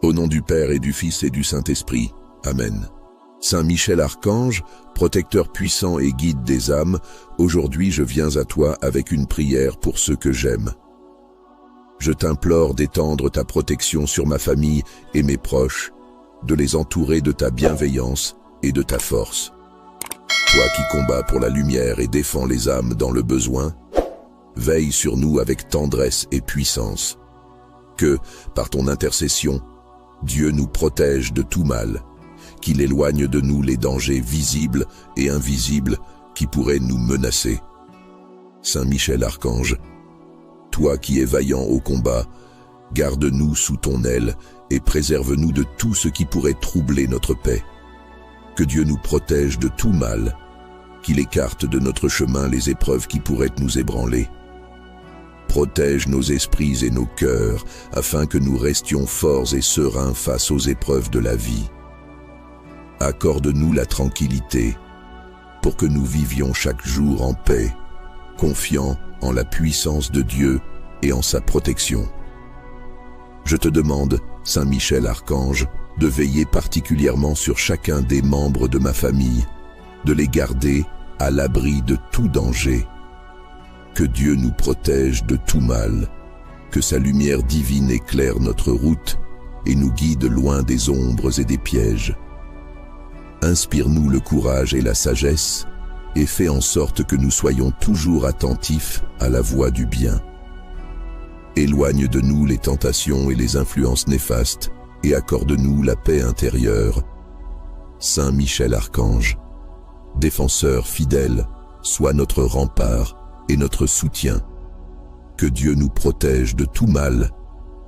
Au nom du Père et du Fils et du Saint-Esprit. Amen. Saint Michel Archange, protecteur puissant et guide des âmes, aujourd'hui je viens à toi avec une prière pour ceux que j'aime. Je t'implore d'étendre ta protection sur ma famille et mes proches, de les entourer de ta bienveillance et de ta force. Toi qui combats pour la lumière et défends les âmes dans le besoin, veille sur nous avec tendresse et puissance. Que, par ton intercession, Dieu nous protège de tout mal, qu'il éloigne de nous les dangers visibles et invisibles qui pourraient nous menacer. Saint Michel Archange, toi qui es vaillant au combat, garde-nous sous ton aile et préserve-nous de tout ce qui pourrait troubler notre paix. Que Dieu nous protège de tout mal, qu'il écarte de notre chemin les épreuves qui pourraient nous ébranler. Protège nos esprits et nos cœurs, afin que nous restions forts et sereins face aux épreuves de la vie. Accorde-nous la tranquillité, pour que nous vivions chaque jour en paix, confiants en la puissance de Dieu et en sa protection. Je te demande, Saint Michel Archange, de veiller particulièrement sur chacun des membres de ma famille, de les garder à l'abri de tout danger. Que Dieu nous protège de tout mal, que sa lumière divine éclaire notre route et nous guide loin des ombres et des pièges. Inspire-nous le courage et la sagesse et fais en sorte que nous soyons toujours attentifs à la voie du bien. Éloigne de nous les tentations et les influences néfastes et accorde-nous la paix intérieure. Saint Michel Archange, défenseur fidèle, sois notre rempart et notre soutien. Que Dieu nous protège de tout mal,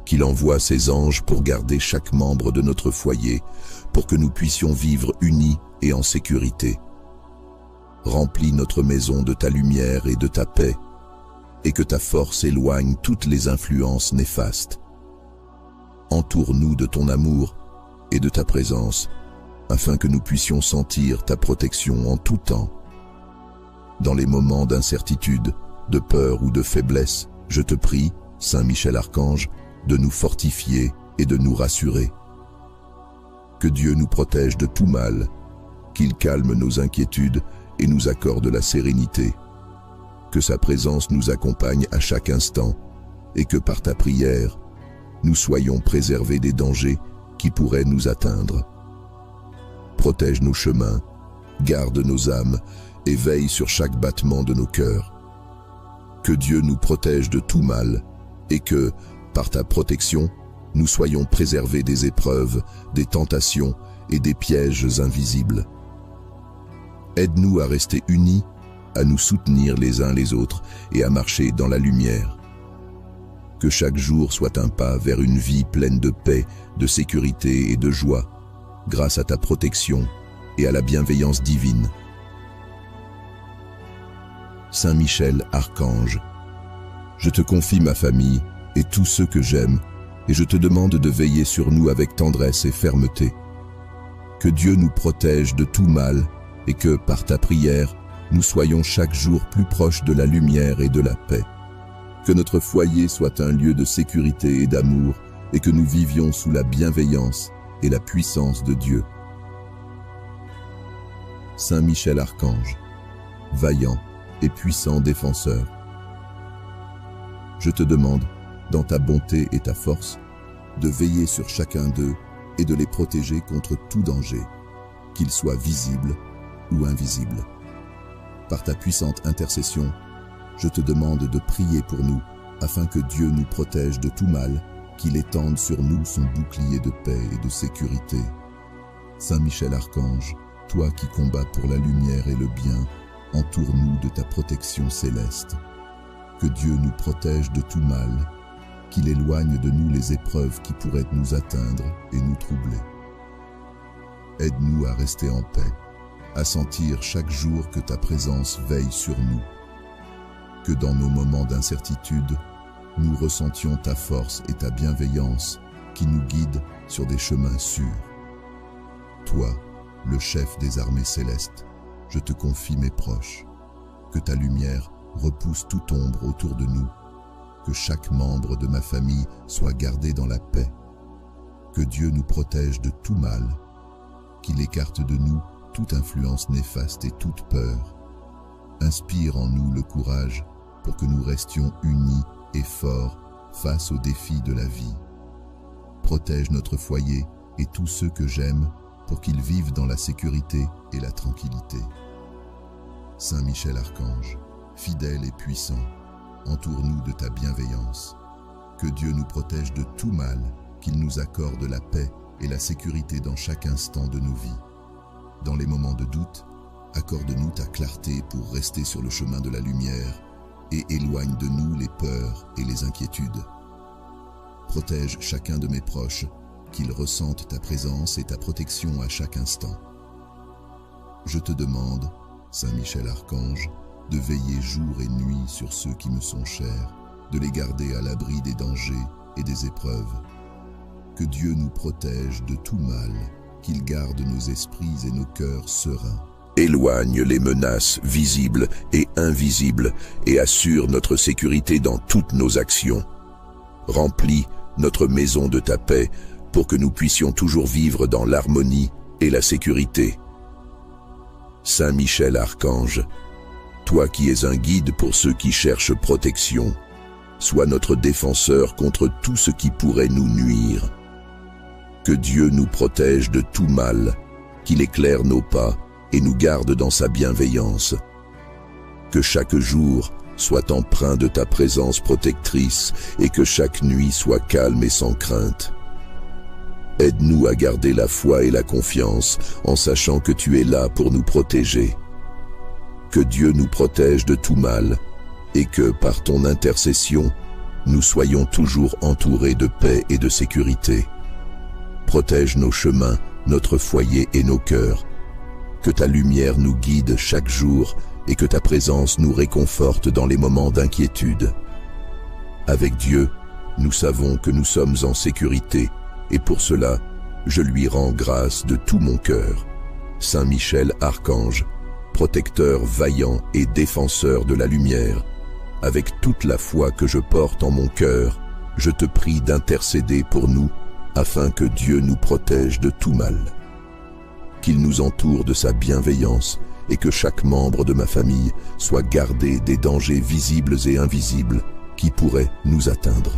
qu'il envoie ses anges pour garder chaque membre de notre foyer, pour que nous puissions vivre unis et en sécurité. Remplis notre maison de ta lumière et de ta paix, et que ta force éloigne toutes les influences néfastes. Entoure-nous de ton amour et de ta présence, afin que nous puissions sentir ta protection en tout temps. Dans les moments d'incertitude, de peur ou de faiblesse, je te prie, Saint Michel Archange, de nous fortifier et de nous rassurer. Que Dieu nous protège de tout mal, qu'il calme nos inquiétudes et nous accorde la sérénité. Que sa présence nous accompagne à chaque instant et que par ta prière, nous soyons préservés des dangers qui pourraient nous atteindre. Protège nos chemins, garde nos âmes et veille sur chaque battement de nos cœurs. Que Dieu nous protège de tout mal et que, par ta protection, nous soyons préservés des épreuves, des tentations et des pièges invisibles. Aide-nous à rester unis, à nous soutenir les uns les autres et à marcher dans la lumière. Que chaque jour soit un pas vers une vie pleine de paix, de sécurité et de joie, grâce à ta protection et à la bienveillance divine. Saint Michel Archange, je te confie ma famille et tous ceux que j'aime, et je te demande de veiller sur nous avec tendresse et fermeté. Que Dieu nous protège de tout mal et que, par ta prière, nous soyons chaque jour plus proches de la lumière et de la paix. Que notre foyer soit un lieu de sécurité et d'amour et que nous vivions sous la bienveillance et la puissance de Dieu. Saint Michel Archange, vaillant et puissant défenseur, je te demande, dans ta bonté et ta force, de veiller sur chacun d'eux et de les protéger contre tout danger, qu'il soit visible ou invisible. Par ta puissante intercession, je te demande de prier pour nous, afin que Dieu nous protège de tout mal, qu'il étende sur nous son bouclier de paix et de sécurité. Saint Michel Archange, toi qui combats pour la lumière et le bien, entoure-nous de ta protection céleste. Que Dieu nous protège de tout mal, qu'il éloigne de nous les épreuves qui pourraient nous atteindre et nous troubler. Aide-nous à rester en paix, à sentir chaque jour que ta présence veille sur nous. Que dans nos moments d'incertitude, nous ressentions ta force et ta bienveillance qui nous guident sur des chemins sûrs. Toi, le chef des armées célestes, je te confie mes proches. Que ta lumière repousse toute ombre autour de nous. Que chaque membre de ma famille soit gardé dans la paix. Que Dieu nous protège de tout mal, qu'il écarte de nous toute influence néfaste et toute peur. Inspire en nous le courage pour que nous restions unis et forts face aux défis de la vie. Protège notre foyer et tous ceux que j'aime pour qu'ils vivent dans la sécurité et la tranquillité. Saint Michel Archange, fidèle et puissant, entoure-nous de ta bienveillance. Que Dieu nous protège de tout mal, qu'il nous accorde la paix et la sécurité dans chaque instant de nos vies. Dans les moments de doute, accorde-nous ta clarté pour rester sur le chemin de la lumière et éloigne de nous les peurs et les inquiétudes. Protège chacun de mes proches, qu'ils ressentent ta présence et ta protection à chaque instant. Je te demande, Saint Michel Archange, de veiller jour et nuit sur ceux qui me sont chers, de les garder à l'abri des dangers et des épreuves. Que Dieu nous protège de tout mal, qu'il garde nos esprits et nos cœurs sereins. Éloigne les menaces visibles et invisibles et assure notre sécurité dans toutes nos actions. Remplis notre maison de ta paix pour que nous puissions toujours vivre dans l'harmonie et la sécurité. Saint Michel Archange, toi qui es un guide pour ceux qui cherchent protection, sois notre défenseur contre tout ce qui pourrait nous nuire. Que Dieu nous protège de tout mal, qu'il éclaire nos pas et nous garde dans sa bienveillance. Que chaque jour soit empreint de ta présence protectrice et que chaque nuit soit calme et sans crainte. Aide-nous à garder la foi et la confiance en sachant que tu es là pour nous protéger. Que Dieu nous protège de tout mal et que, par ton intercession, nous soyons toujours entourés de paix et de sécurité. Protège nos chemins, notre foyer et nos cœurs. Que ta lumière nous guide chaque jour et que ta présence nous réconforte dans les moments d'inquiétude. Avec Dieu, nous savons que nous sommes en sécurité et pour cela, je lui rends grâce de tout mon cœur. Saint Michel Archange, protecteur vaillant et défenseur de la lumière, avec toute la foi que je porte en mon cœur, je te prie d'intercéder pour nous afin que Dieu nous protège de tout mal. Qu'il nous entoure de sa bienveillance et que chaque membre de ma famille soit gardé des dangers visibles et invisibles qui pourraient nous atteindre.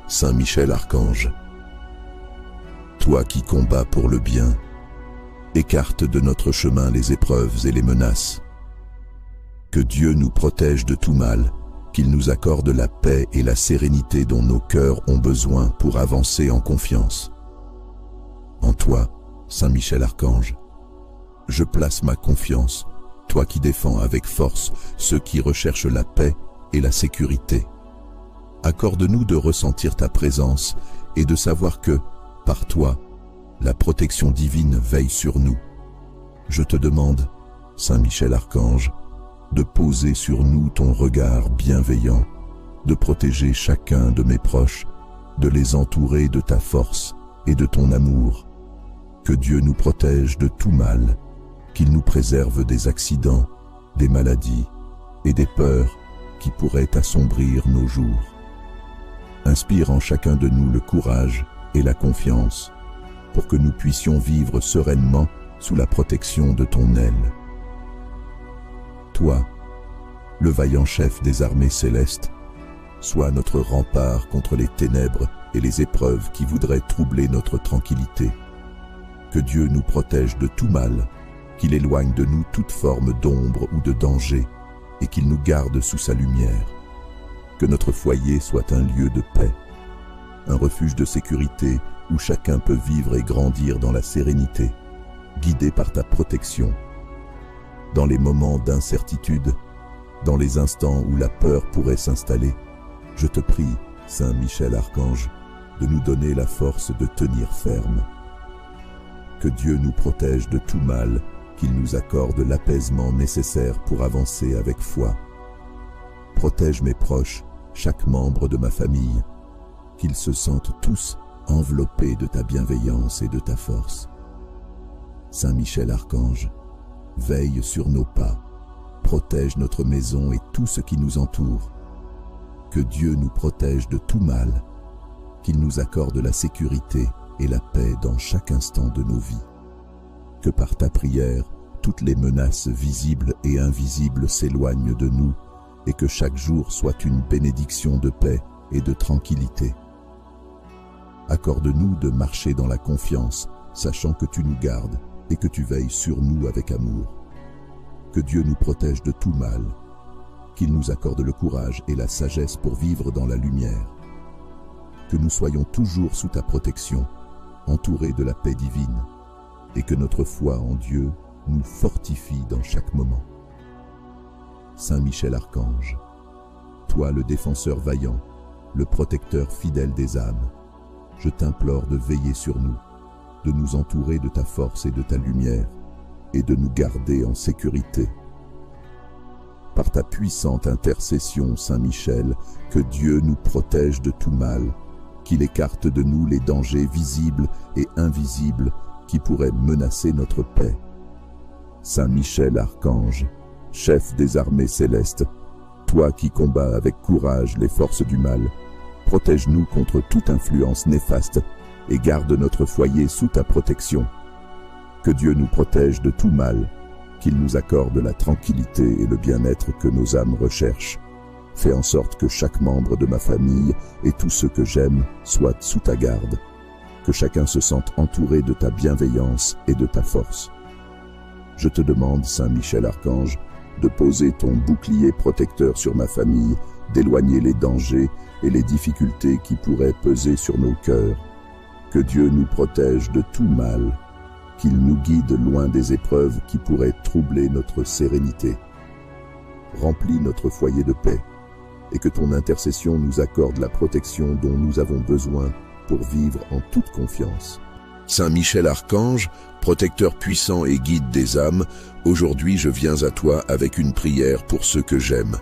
Saint Michel Archange, toi qui combats pour le bien, écarte de notre chemin les épreuves et les menaces. Que Dieu nous protège de tout mal, qu'il nous accorde la paix et la sérénité dont nos cœurs ont besoin pour avancer en confiance. En toi, Saint Michel Archange, je place ma confiance, toi qui défends avec force ceux qui recherchent la paix et la sécurité. Accorde-nous de ressentir ta présence et de savoir que, par toi, la protection divine veille sur nous. Je te demande, Saint Michel Archange, de poser sur nous ton regard bienveillant, de protéger chacun de mes proches, de les entourer de ta force et de ton amour. Que Dieu nous protège de tout mal, qu'il nous préserve des accidents, des maladies et des peurs qui pourraient assombrir nos jours. Inspire en chacun de nous le courage et la confiance pour que nous puissions vivre sereinement sous la protection de ton aile. Toi, le vaillant chef des armées célestes, sois notre rempart contre les ténèbres et les épreuves qui voudraient troubler notre tranquillité. Que Dieu nous protège de tout mal, qu'il éloigne de nous toute forme d'ombre ou de danger et qu'il nous garde sous sa lumière. Que notre foyer soit un lieu de paix, un refuge de sécurité où chacun peut vivre et grandir dans la sérénité, guidé par ta protection. Dans les moments d'incertitude, dans les instants où la peur pourrait s'installer, je te prie, Saint Michel Archange, de nous donner la force de tenir ferme. Que Dieu nous protège de tout mal, qu'il nous accorde l'apaisement nécessaire pour avancer avec foi. Protège mes proches, chaque membre de ma famille, qu'ils se sentent tous enveloppés de ta bienveillance et de ta force. Saint Michel Archange, veille sur nos pas, protège notre maison et tout ce qui nous entoure. Que Dieu nous protège de tout mal, qu'il nous accorde la sécurité et la paix dans chaque instant de nos vies. Que par ta prière, toutes les menaces visibles et invisibles s'éloignent de nous et que chaque jour soit une bénédiction de paix et de tranquillité. Accorde-nous de marcher dans la confiance, sachant que tu nous gardes et que tu veilles sur nous avec amour. Que Dieu nous protège de tout mal, qu'il nous accorde le courage et la sagesse pour vivre dans la lumière. Que nous soyons toujours sous ta protection, entourés de la paix divine, et que notre foi en Dieu nous fortifie dans chaque moment. Saint Michel Archange, toi le défenseur vaillant, le protecteur fidèle des âmes, je t'implore de veiller sur nous, de nous entourer de ta force et de ta lumière, et de nous garder en sécurité. Par ta puissante intercession, Saint Michel, que Dieu nous protège de tout mal, qu'il écarte de nous les dangers visibles et invisibles qui pourraient menacer notre paix. Saint Michel Archange, chef des armées célestes, toi qui combats avec courage les forces du mal, protège-nous contre toute influence néfaste et garde notre foyer sous ta protection. Que Dieu nous protège de tout mal, qu'il nous accorde la tranquillité et le bien-être que nos âmes recherchent. Fais en sorte que chaque membre de ma famille et tous ceux que j'aime soient sous ta garde. Que chacun se sente entouré de ta bienveillance et de ta force. Je te demande, Saint Michel Archange, de poser ton bouclier protecteur sur ma famille, d'éloigner les dangers et les difficultés qui pourraient peser sur nos cœurs. Que Dieu nous protège de tout mal, qu'il nous guide loin des épreuves qui pourraient troubler notre sérénité. Remplis notre foyer de paix, et que ton intercession nous accorde la protection dont nous avons besoin pour vivre en toute confiance. Saint Michel Archange, protecteur puissant et guide des âmes, aujourd'hui je viens à toi avec une prière pour ceux que j'aime.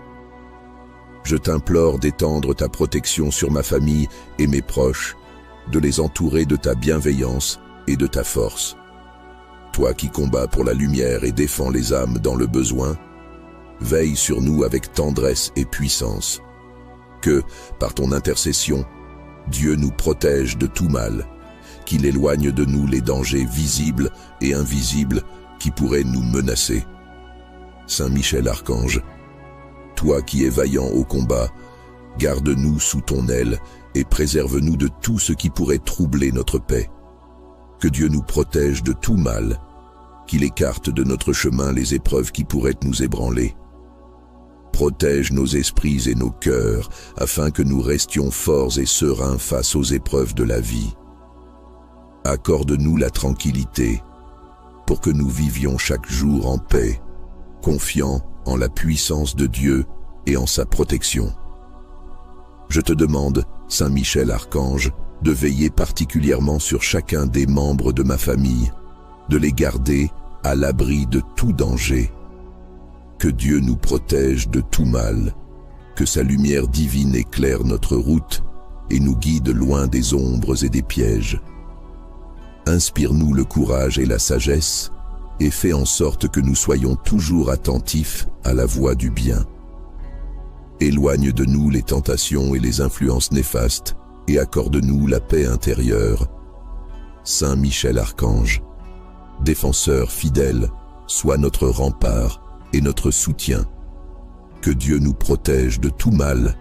Je t'implore d'étendre ta protection sur ma famille et mes proches, de les entourer de ta bienveillance et de ta force. Toi qui combats pour la lumière et défends les âmes dans le besoin, veille sur nous avec tendresse et puissance. Que, par ton intercession, Dieu nous protège de tout mal, qu'il éloigne de nous les dangers visibles et invisibles qui pourraient nous menacer. Saint Michel Archange, toi qui es vaillant au combat, garde-nous sous ton aile et préserve-nous de tout ce qui pourrait troubler notre paix. Que Dieu nous protège de tout mal, qu'il écarte de notre chemin les épreuves qui pourraient nous ébranler. Protège nos esprits et nos cœurs, afin que nous restions forts et sereins face aux épreuves de la vie. Accorde-nous la tranquillité, pour que nous vivions chaque jour en paix, confiants en la puissance de Dieu et en sa protection. Je te demande, Saint Michel Archange, de veiller particulièrement sur chacun des membres de ma famille, de les garder à l'abri de tout danger. Que Dieu nous protège de tout mal, que sa lumière divine éclaire notre route et nous guide loin des ombres et des pièges. Inspire-nous le courage et la sagesse et fais en sorte que nous soyons toujours attentifs à la voie du bien. Éloigne de nous les tentations et les influences néfastes et accorde-nous la paix intérieure. Saint Michel Archange, défenseur fidèle, sois notre rempart et notre soutien. Que Dieu nous protège de tout mal,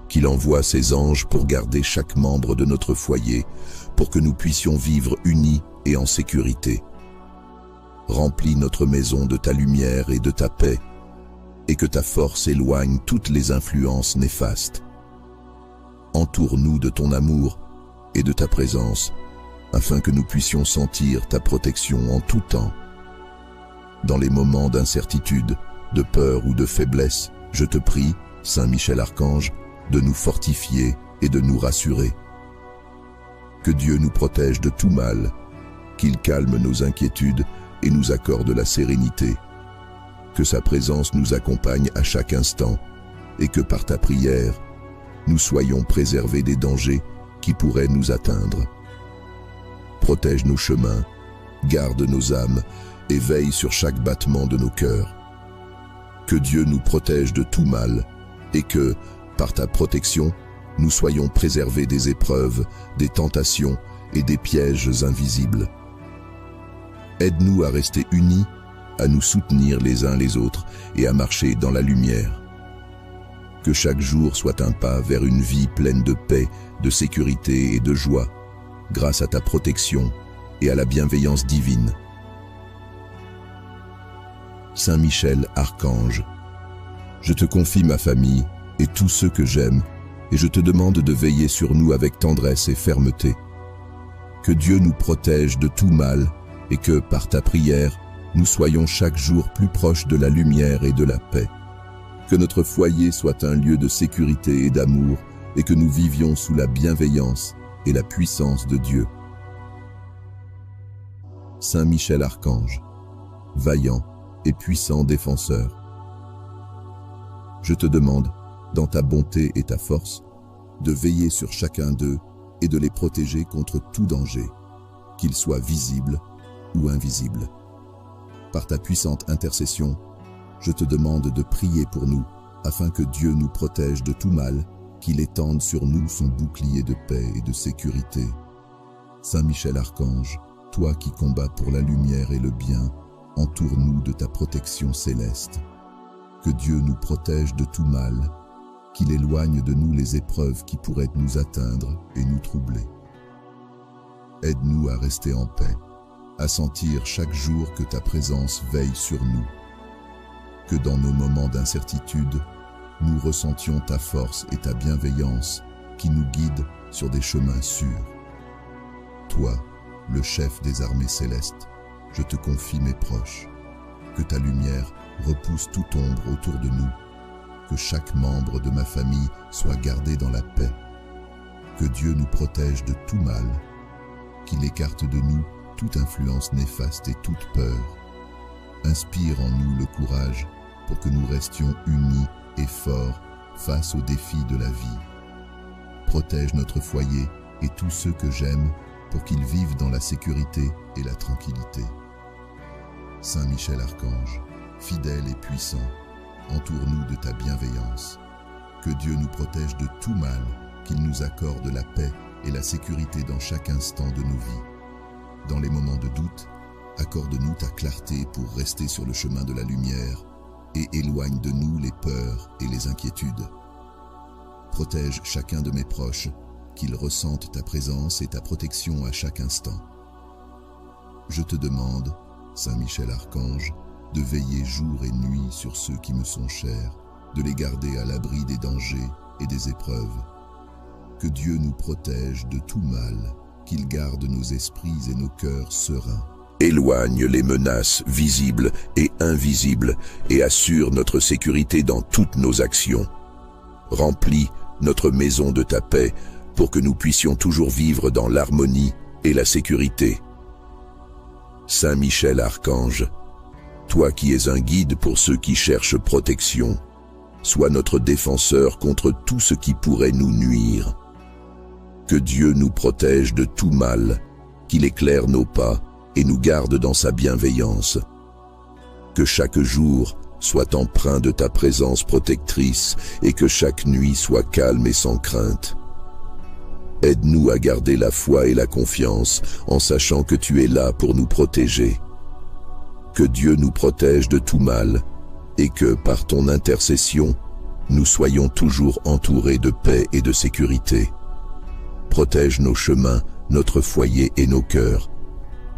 qu'il envoie ses anges pour garder chaque membre de notre foyer, pour que nous puissions vivre unis et en sécurité. Remplis notre maison de ta lumière et de ta paix, et que ta force éloigne toutes les influences néfastes. Entoure-nous de ton amour et de ta présence, afin que nous puissions sentir ta protection en tout temps. Dans les moments d'incertitude, de peur ou de faiblesse, je te prie, Saint Michel Archange, de nous fortifier et de nous rassurer. Que Dieu nous protège de tout mal, qu'il calme nos inquiétudes et nous accorde la sérénité. Que sa présence nous accompagne à chaque instant et que par ta prière, nous soyons préservés des dangers qui pourraient nous atteindre. Protège nos chemins, garde nos âmes et veille sur chaque battement de nos cœurs. Que Dieu nous protège de tout mal et que, par ta protection, nous soyons préservés des épreuves, des tentations et des pièges invisibles. Aide-nous à rester unis, à nous soutenir les uns les autres et à marcher dans la lumière. Que chaque jour soit un pas vers une vie pleine de paix, de sécurité et de joie, grâce à ta protection et à la bienveillance divine. Saint Michel, Archange, je te confie ma famille et tous ceux que j'aime, et je te demande de veiller sur nous avec tendresse et fermeté. Que Dieu nous protège de tout mal et que, par ta prière, nous soyons chaque jour plus proches de la lumière et de la paix. Que notre foyer soit un lieu de sécurité et d'amour et que nous vivions sous la bienveillance et la puissance de Dieu. Saint Michel Archange, vaillant et puissant défenseur, je te demande, dans ta bonté et ta force, de veiller sur chacun d'eux et de les protéger contre tout danger, qu'il soit visible ou invisible. Par ta puissante intercession, je te demande de prier pour nous, afin que Dieu nous protège de tout mal, qu'il étende sur nous son bouclier de paix et de sécurité. Saint Michel Archange, toi qui combats pour la lumière et le bien, entoure-nous de ta protection céleste. Que Dieu nous protège de tout mal, qu'il éloigne de nous les épreuves qui pourraient nous atteindre et nous troubler. Aide-nous à rester en paix, à sentir chaque jour que ta présence veille sur nous. Que dans nos moments d'incertitude, nous ressentions ta force et ta bienveillance qui nous guident sur des chemins sûrs. Toi, le chef des armées célestes, je te confie mes proches. Que ta lumière repousse toute ombre autour de nous. Que chaque membre de ma famille soit gardé dans la paix. Que Dieu nous protège de tout mal, qu'il écarte de nous toute influence néfaste et toute peur. Inspire en nous le courage pour que nous restions unis et forts face aux défis de la vie. Protège notre foyer et tous ceux que j'aime pour qu'ils vivent dans la sécurité et la tranquillité. Saint Michel Archange, fidèle et puissant, entoure-nous de ta bienveillance. Que Dieu nous protège de tout mal, qu'il nous accorde la paix et la sécurité dans chaque instant de nos vies. Dans les moments de doute, accorde-nous ta clarté pour rester sur le chemin de la lumière et éloigne de nous les peurs et les inquiétudes. Protège chacun de mes proches, qu'ils ressentent ta présence et ta protection à chaque instant. Je te demande, Saint Michel Archange, de veiller jour et nuit sur ceux qui me sont chers, de les garder à l'abri des dangers et des épreuves. Que Dieu nous protège de tout mal, qu'il garde nos esprits et nos cœurs sereins. Éloigne les menaces visibles et invisibles et assure notre sécurité dans toutes nos actions. Remplis notre maison de ta paix pour que nous puissions toujours vivre dans l'harmonie et la sécurité. Saint Michel Archange, toi qui es un guide pour ceux qui cherchent protection, sois notre défenseur contre tout ce qui pourrait nous nuire. Que Dieu nous protège de tout mal, qu'il éclaire nos pas et nous garde dans sa bienveillance. Que chaque jour soit empreint de ta présence protectrice et que chaque nuit soit calme et sans crainte. Aide-nous à garder la foi et la confiance en sachant que tu es là pour nous protéger. Que Dieu nous protège de tout mal et que, par ton intercession, nous soyons toujours entourés de paix et de sécurité. Protège nos chemins, notre foyer et nos cœurs.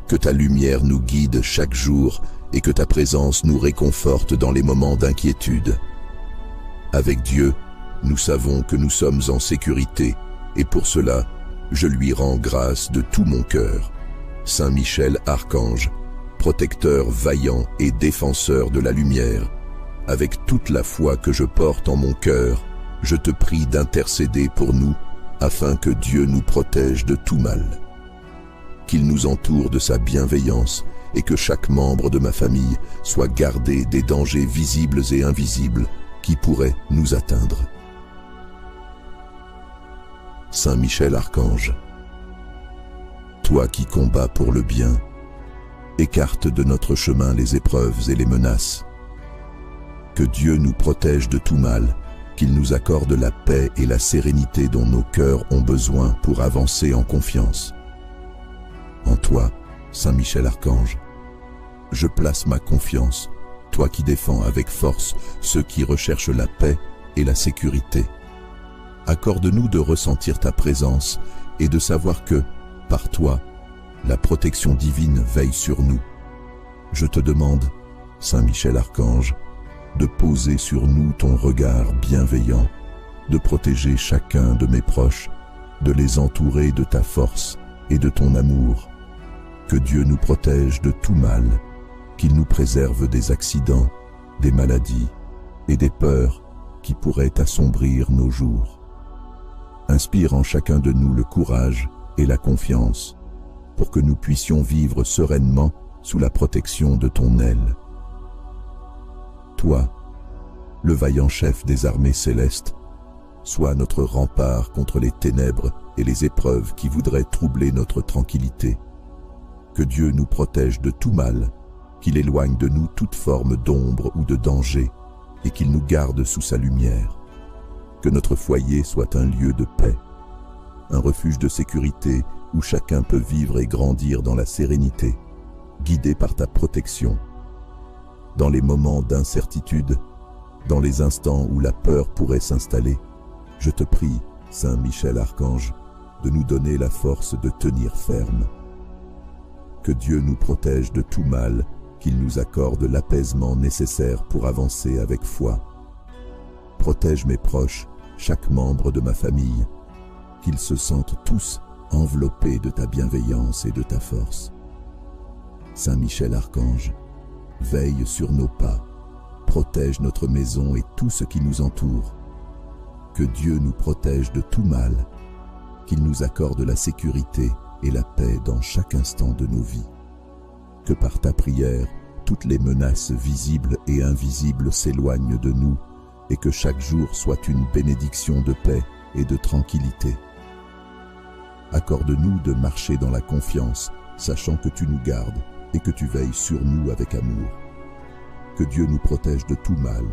Que ta lumière nous guide chaque jour et que ta présence nous réconforte dans les moments d'inquiétude. Avec Dieu, nous savons que nous sommes en sécurité et pour cela, je lui rends grâce de tout mon cœur. Saint Michel Archange, protecteur vaillant et défenseur de la lumière, avec toute la foi que je porte en mon cœur, je te prie d'intercéder pour nous afin que Dieu nous protège de tout mal. Qu'il nous entoure de sa bienveillance et que chaque membre de ma famille soit gardé des dangers visibles et invisibles qui pourraient nous atteindre. Saint Michel Archange, toi qui combats pour le bien, écarte de notre chemin les épreuves et les menaces. Que Dieu nous protège de tout mal qu'il nous accorde la paix et la sérénité dont nos cœurs ont besoin pour avancer en confiance. En toi, Saint Michel Archange, je place ma confiance, toi qui défends avec force ceux qui recherchent la paix et la sécurité. Accorde-nous de ressentir ta présence et de savoir que, par toi, la protection divine veille sur nous. Je te demande, Saint Michel Archange, de poser sur nous ton regard bienveillant, de protéger chacun de mes proches, de les entourer de ta force et de ton amour. Que Dieu nous protège de tout mal, qu'il nous préserve des accidents, des maladies et des peurs qui pourraient assombrir nos jours. Inspire en chacun de nous le courage et la confiance pour que nous puissions vivre sereinement sous la protection de ton aile. Toi, le vaillant chef des armées célestes, sois notre rempart contre les ténèbres et les épreuves qui voudraient troubler notre tranquillité. Que Dieu nous protège de tout mal, qu'il éloigne de nous toute forme d'ombre ou de danger et qu'il nous garde sous sa lumière. Que notre foyer soit un lieu de paix, un refuge de sécurité où chacun peut vivre et grandir dans la sérénité, guidé par ta protection. Dans les moments d'incertitude, dans les instants où la peur pourrait s'installer, je te prie, Saint Michel Archange, de nous donner la force de tenir ferme. Que Dieu nous protège de tout mal, qu'il nous accorde l'apaisement nécessaire pour avancer avec foi. Protège mes proches, chaque membre de ma famille, qu'ils se sentent tous enveloppés de ta bienveillance et de ta force. Saint Michel Archange, veille sur nos pas, protège notre maison et tout ce qui nous entoure. Que Dieu nous protège de tout mal, qu'il nous accorde la sécurité et la paix dans chaque instant de nos vies. Que par ta prière, toutes les menaces visibles et invisibles s'éloignent de nous et que chaque jour soit une bénédiction de paix et de tranquillité. Accorde-nous de marcher dans la confiance, sachant que tu nous gardes et que tu veilles sur nous avec amour. Que Dieu nous protège de tout mal,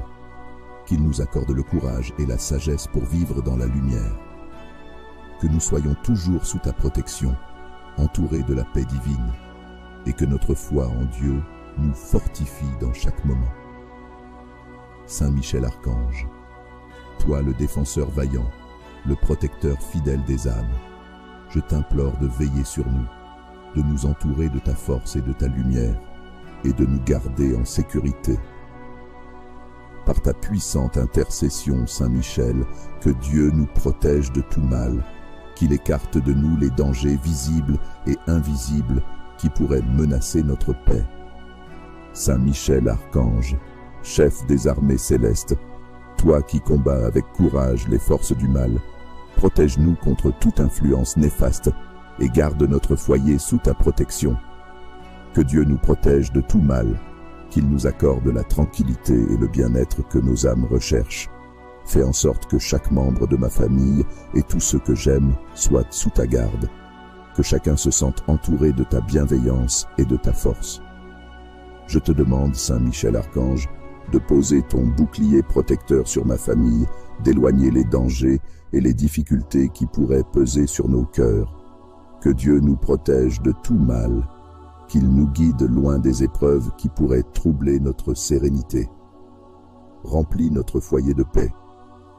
qu'il nous accorde le courage et la sagesse pour vivre dans la lumière. Que nous soyons toujours sous ta protection, entourés de la paix divine, et que notre foi en Dieu nous fortifie dans chaque moment. Saint Michel Archange, toi le défenseur vaillant, le protecteur fidèle des âmes, je t'implore de veiller sur nous, de nous entourer de ta force et de ta lumière, et de nous garder en sécurité. Par ta puissante intercession, Saint Michel, que Dieu nous protège de tout mal, qu'il écarte de nous les dangers visibles et invisibles qui pourraient menacer notre paix. Saint Michel Archange, chef des armées célestes, toi qui combats avec courage les forces du mal, protège-nous contre toute influence néfaste et garde notre foyer sous ta protection. Que Dieu nous protège de tout mal, qu'il nous accorde la tranquillité et le bien-être que nos âmes recherchent. Fais en sorte que chaque membre de ma famille et tous ceux que j'aime soient sous ta garde, que chacun se sente entouré de ta bienveillance et de ta force. Je te demande, Saint Michel Archange, de poser ton bouclier protecteur sur ma famille, d'éloigner les dangers et les difficultés qui pourraient peser sur nos cœurs. Que Dieu nous protège de tout mal, qu'il nous guide loin des épreuves qui pourraient troubler notre sérénité. Remplis notre foyer de paix,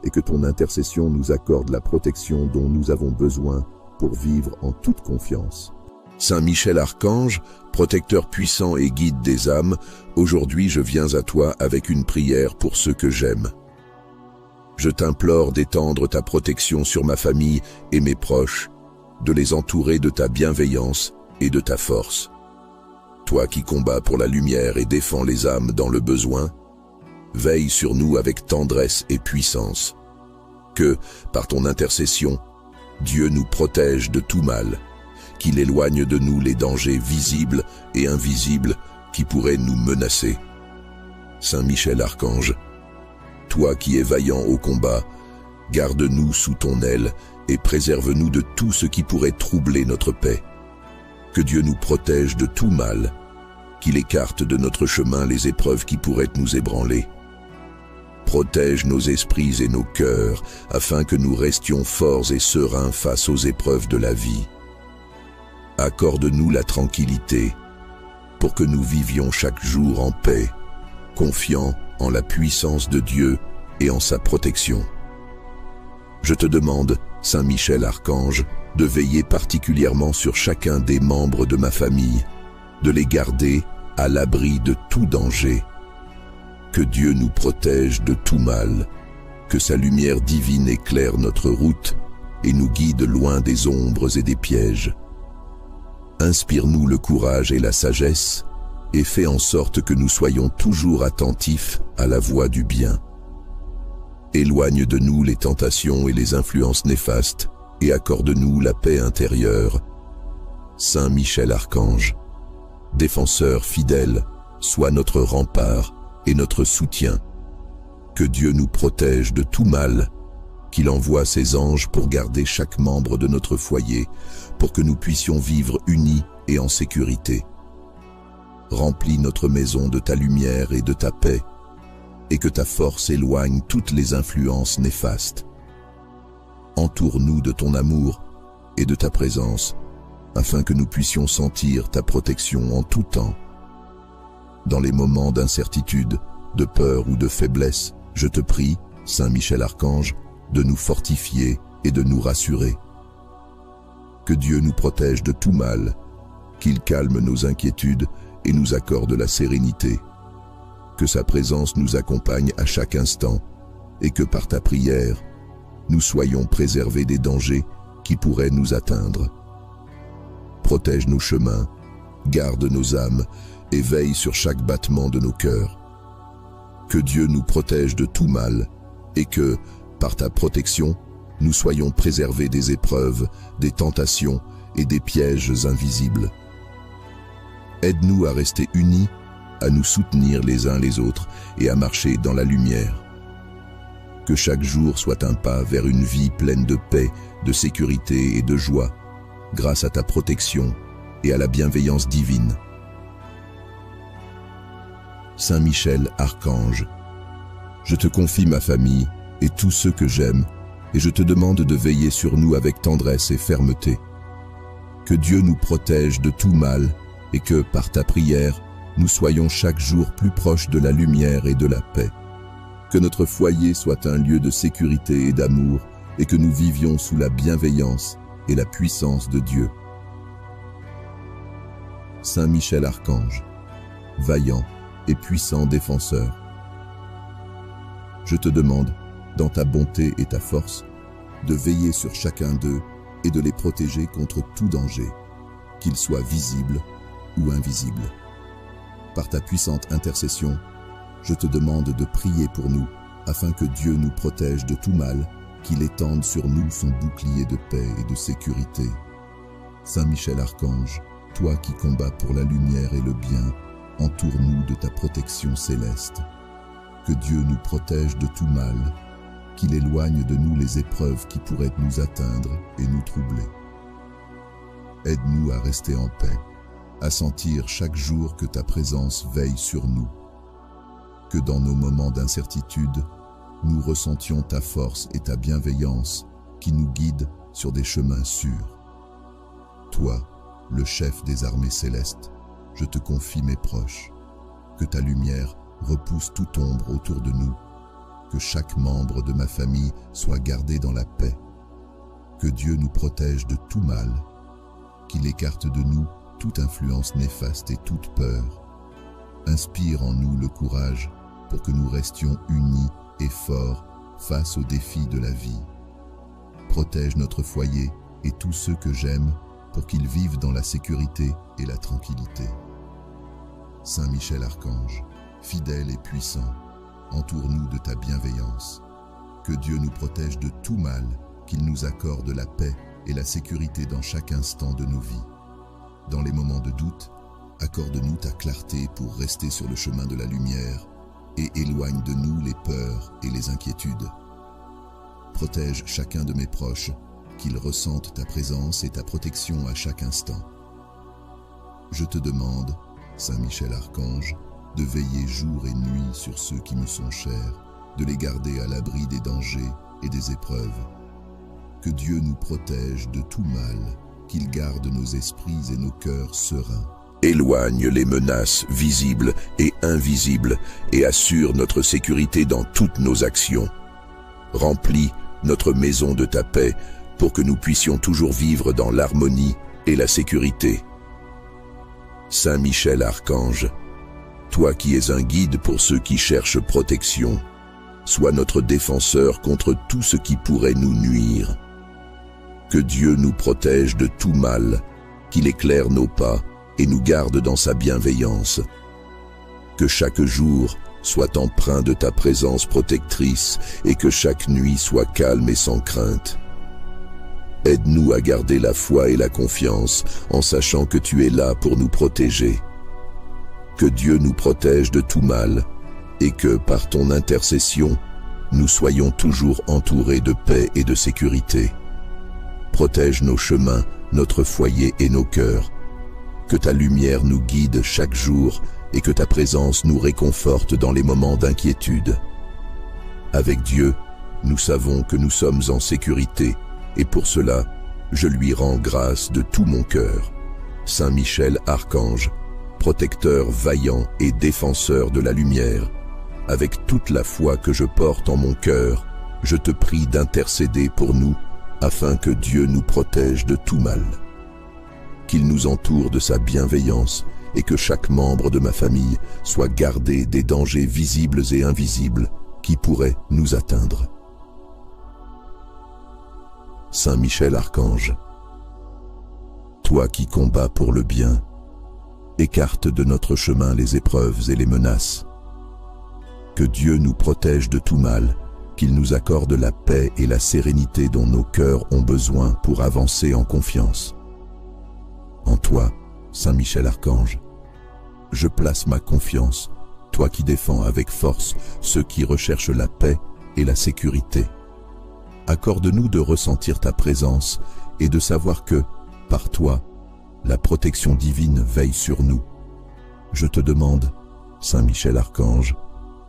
et que ton intercession nous accorde la protection dont nous avons besoin pour vivre en toute confiance. Saint Michel Archange, protecteur puissant et guide des âmes, aujourd'hui je viens à toi avec une prière pour ceux que j'aime. Je t'implore d'étendre ta protection sur ma famille et mes proches, de les entourer de ta bienveillance et de ta force. Toi qui combats pour la lumière et défends les âmes dans le besoin, veille sur nous avec tendresse et puissance. Que, par ton intercession, Dieu nous protège de tout mal, qu'il éloigne de nous les dangers visibles et invisibles qui pourraient nous menacer. Saint Michel Archange, toi qui es vaillant au combat, garde-nous sous ton aile et préserve-nous de tout ce qui pourrait troubler notre paix. Que Dieu nous protège de tout mal, qu'il écarte de notre chemin les épreuves qui pourraient nous ébranler. Protège nos esprits et nos cœurs, afin que nous restions forts et sereins face aux épreuves de la vie. Accorde-nous la tranquillité, pour que nous vivions chaque jour en paix, confiants en la puissance de Dieu et en sa protection. Je te demande, Saint Michel Archange, de veiller particulièrement sur chacun des membres de ma famille, de les garder à l'abri de tout danger. Que Dieu nous protège de tout mal, que sa lumière divine éclaire notre route et nous guide loin des ombres et des pièges. Inspire-nous le courage et la sagesse et fais en sorte que nous soyons toujours attentifs à la voie du bien. Éloigne de nous les tentations et les influences néfastes et accorde-nous la paix intérieure. Saint Michel Archange, défenseur fidèle, sois notre rempart et notre soutien. Que Dieu nous protège de tout mal, qu'il envoie ses anges pour garder chaque membre de notre foyer, pour que nous puissions vivre unis et en sécurité. Remplis notre maison de ta lumière et de ta paix, et que ta force éloigne toutes les influences néfastes. Entoure-nous de ton amour et de ta présence, afin que nous puissions sentir ta protection en tout temps. Dans les moments d'incertitude, de peur ou de faiblesse, je te prie, Saint Michel Archange, de nous fortifier et de nous rassurer. Que Dieu nous protège de tout mal, qu'il calme nos inquiétudes et nous accorde la sérénité. Que sa présence nous accompagne à chaque instant et que par ta prière, nous soyons préservés des dangers qui pourraient nous atteindre. Protège nos chemins, garde nos âmes et veille sur chaque battement de nos cœurs. Que Dieu nous protège de tout mal et que, par ta protection, nous soyons préservés des épreuves, des tentations et des pièges invisibles. Aide-nous à rester unis, à nous soutenir les uns les autres et à marcher dans la lumière. Que chaque jour soit un pas vers une vie pleine de paix, de sécurité et de joie, grâce à ta protection et à la bienveillance divine. Saint Michel Archange, je te confie ma famille et tous ceux que j'aime, et je te demande de veiller sur nous avec tendresse et fermeté. Que Dieu nous protège de tout mal et que, par ta prière, nous soyons chaque jour plus proches de la lumière et de la paix. Que notre foyer soit un lieu de sécurité et d'amour et que nous vivions sous la bienveillance et la puissance de Dieu. Saint Michel Archange, vaillant et puissant défenseur, je te demande, dans ta bonté et ta force, de veiller sur chacun d'eux et de les protéger contre tout danger, qu'il soit visible ou invisible. Par ta puissante intercession, je te demande de prier pour nous, afin que Dieu nous protège de tout mal, qu'il étende sur nous son bouclier de paix et de sécurité. Saint Michel Archange, toi qui combats pour la lumière et le bien, entoure-nous de ta protection céleste. Que Dieu nous protège de tout mal, qu'il éloigne de nous les épreuves qui pourraient nous atteindre et nous troubler. Aide-nous à rester en paix, à sentir chaque jour que ta présence veille sur nous. Que dans nos moments d'incertitude, nous ressentions ta force et ta bienveillance qui nous guident sur des chemins sûrs. Toi, le chef des armées célestes, je te confie mes proches. Que ta lumière repousse toute ombre autour de nous. Que chaque membre de ma famille soit gardé dans la paix. Que Dieu nous protège de tout mal, qu'il écarte de nous toute influence néfaste et toute peur. Inspire en nous le courage pour que nous restions unis et forts face aux défis de la vie. Protège notre foyer et tous ceux que j'aime pour qu'ils vivent dans la sécurité et la tranquillité. Saint Michel Archange, fidèle et puissant, entoure-nous de ta bienveillance. Que Dieu nous protège de tout mal, qu'il nous accorde la paix et la sécurité dans chaque instant de nos vies. Dans les moments de doute, accorde-nous ta clarté pour rester sur le chemin de la lumière et éloigne de nous les peurs et les inquiétudes. Protège chacun de mes proches, qu'ils ressentent ta présence et ta protection à chaque instant. Je te demande, Saint Michel Archange, de veiller jour et nuit sur ceux qui me sont chers de les garder à l'abri des dangers et des épreuves. Que Dieu nous protège de tout mal, qu'il garde nos esprits et nos cœurs sereins. Éloigne les menaces visibles et invisibles et assure notre sécurité dans toutes nos actions. Remplis notre maison de ta paix pour que nous puissions toujours vivre dans l'harmonie et la sécurité. Saint Michel Archange, toi qui es un guide pour ceux qui cherchent protection, sois notre défenseur contre tout ce qui pourrait nous nuire. Que Dieu nous protège de tout mal, qu'il éclaire nos pas et nous garde dans sa bienveillance. Que chaque jour soit empreint de ta présence protectrice et que chaque nuit soit calme et sans crainte. Aide-nous à garder la foi et la confiance en sachant que tu es là pour nous protéger. Que Dieu nous protège de tout mal et que, par ton intercession, nous soyons toujours entourés de paix et de sécurité. Protège nos chemins, notre foyer et nos cœurs. Que ta lumière nous guide chaque jour et que ta présence nous réconforte dans les moments d'inquiétude. Avec Dieu, nous savons que nous sommes en sécurité et pour cela, je lui rends grâce de tout mon cœur. Saint Michel Archange, protecteur vaillant et défenseur de la lumière, avec toute la foi que je porte en mon cœur, je te prie d'intercéder pour nous afin que Dieu nous protège de tout mal. Qu'il nous entoure de sa bienveillance et que chaque membre de ma famille soit gardé des dangers visibles et invisibles qui pourraient nous atteindre. Saint Michel Archange, toi qui combats pour le bien, écarte de notre chemin les épreuves et les menaces. Que Dieu nous protège de tout mal, qu'il nous accorde la paix et la sérénité dont nos cœurs ont besoin pour avancer en confiance. En toi, Saint Michel Archange, je place ma confiance, toi qui défends avec force ceux qui recherchent la paix et la sécurité. Accorde-nous de ressentir ta présence et de savoir que, par toi, la protection divine veille sur nous. Je te demande, Saint Michel Archange,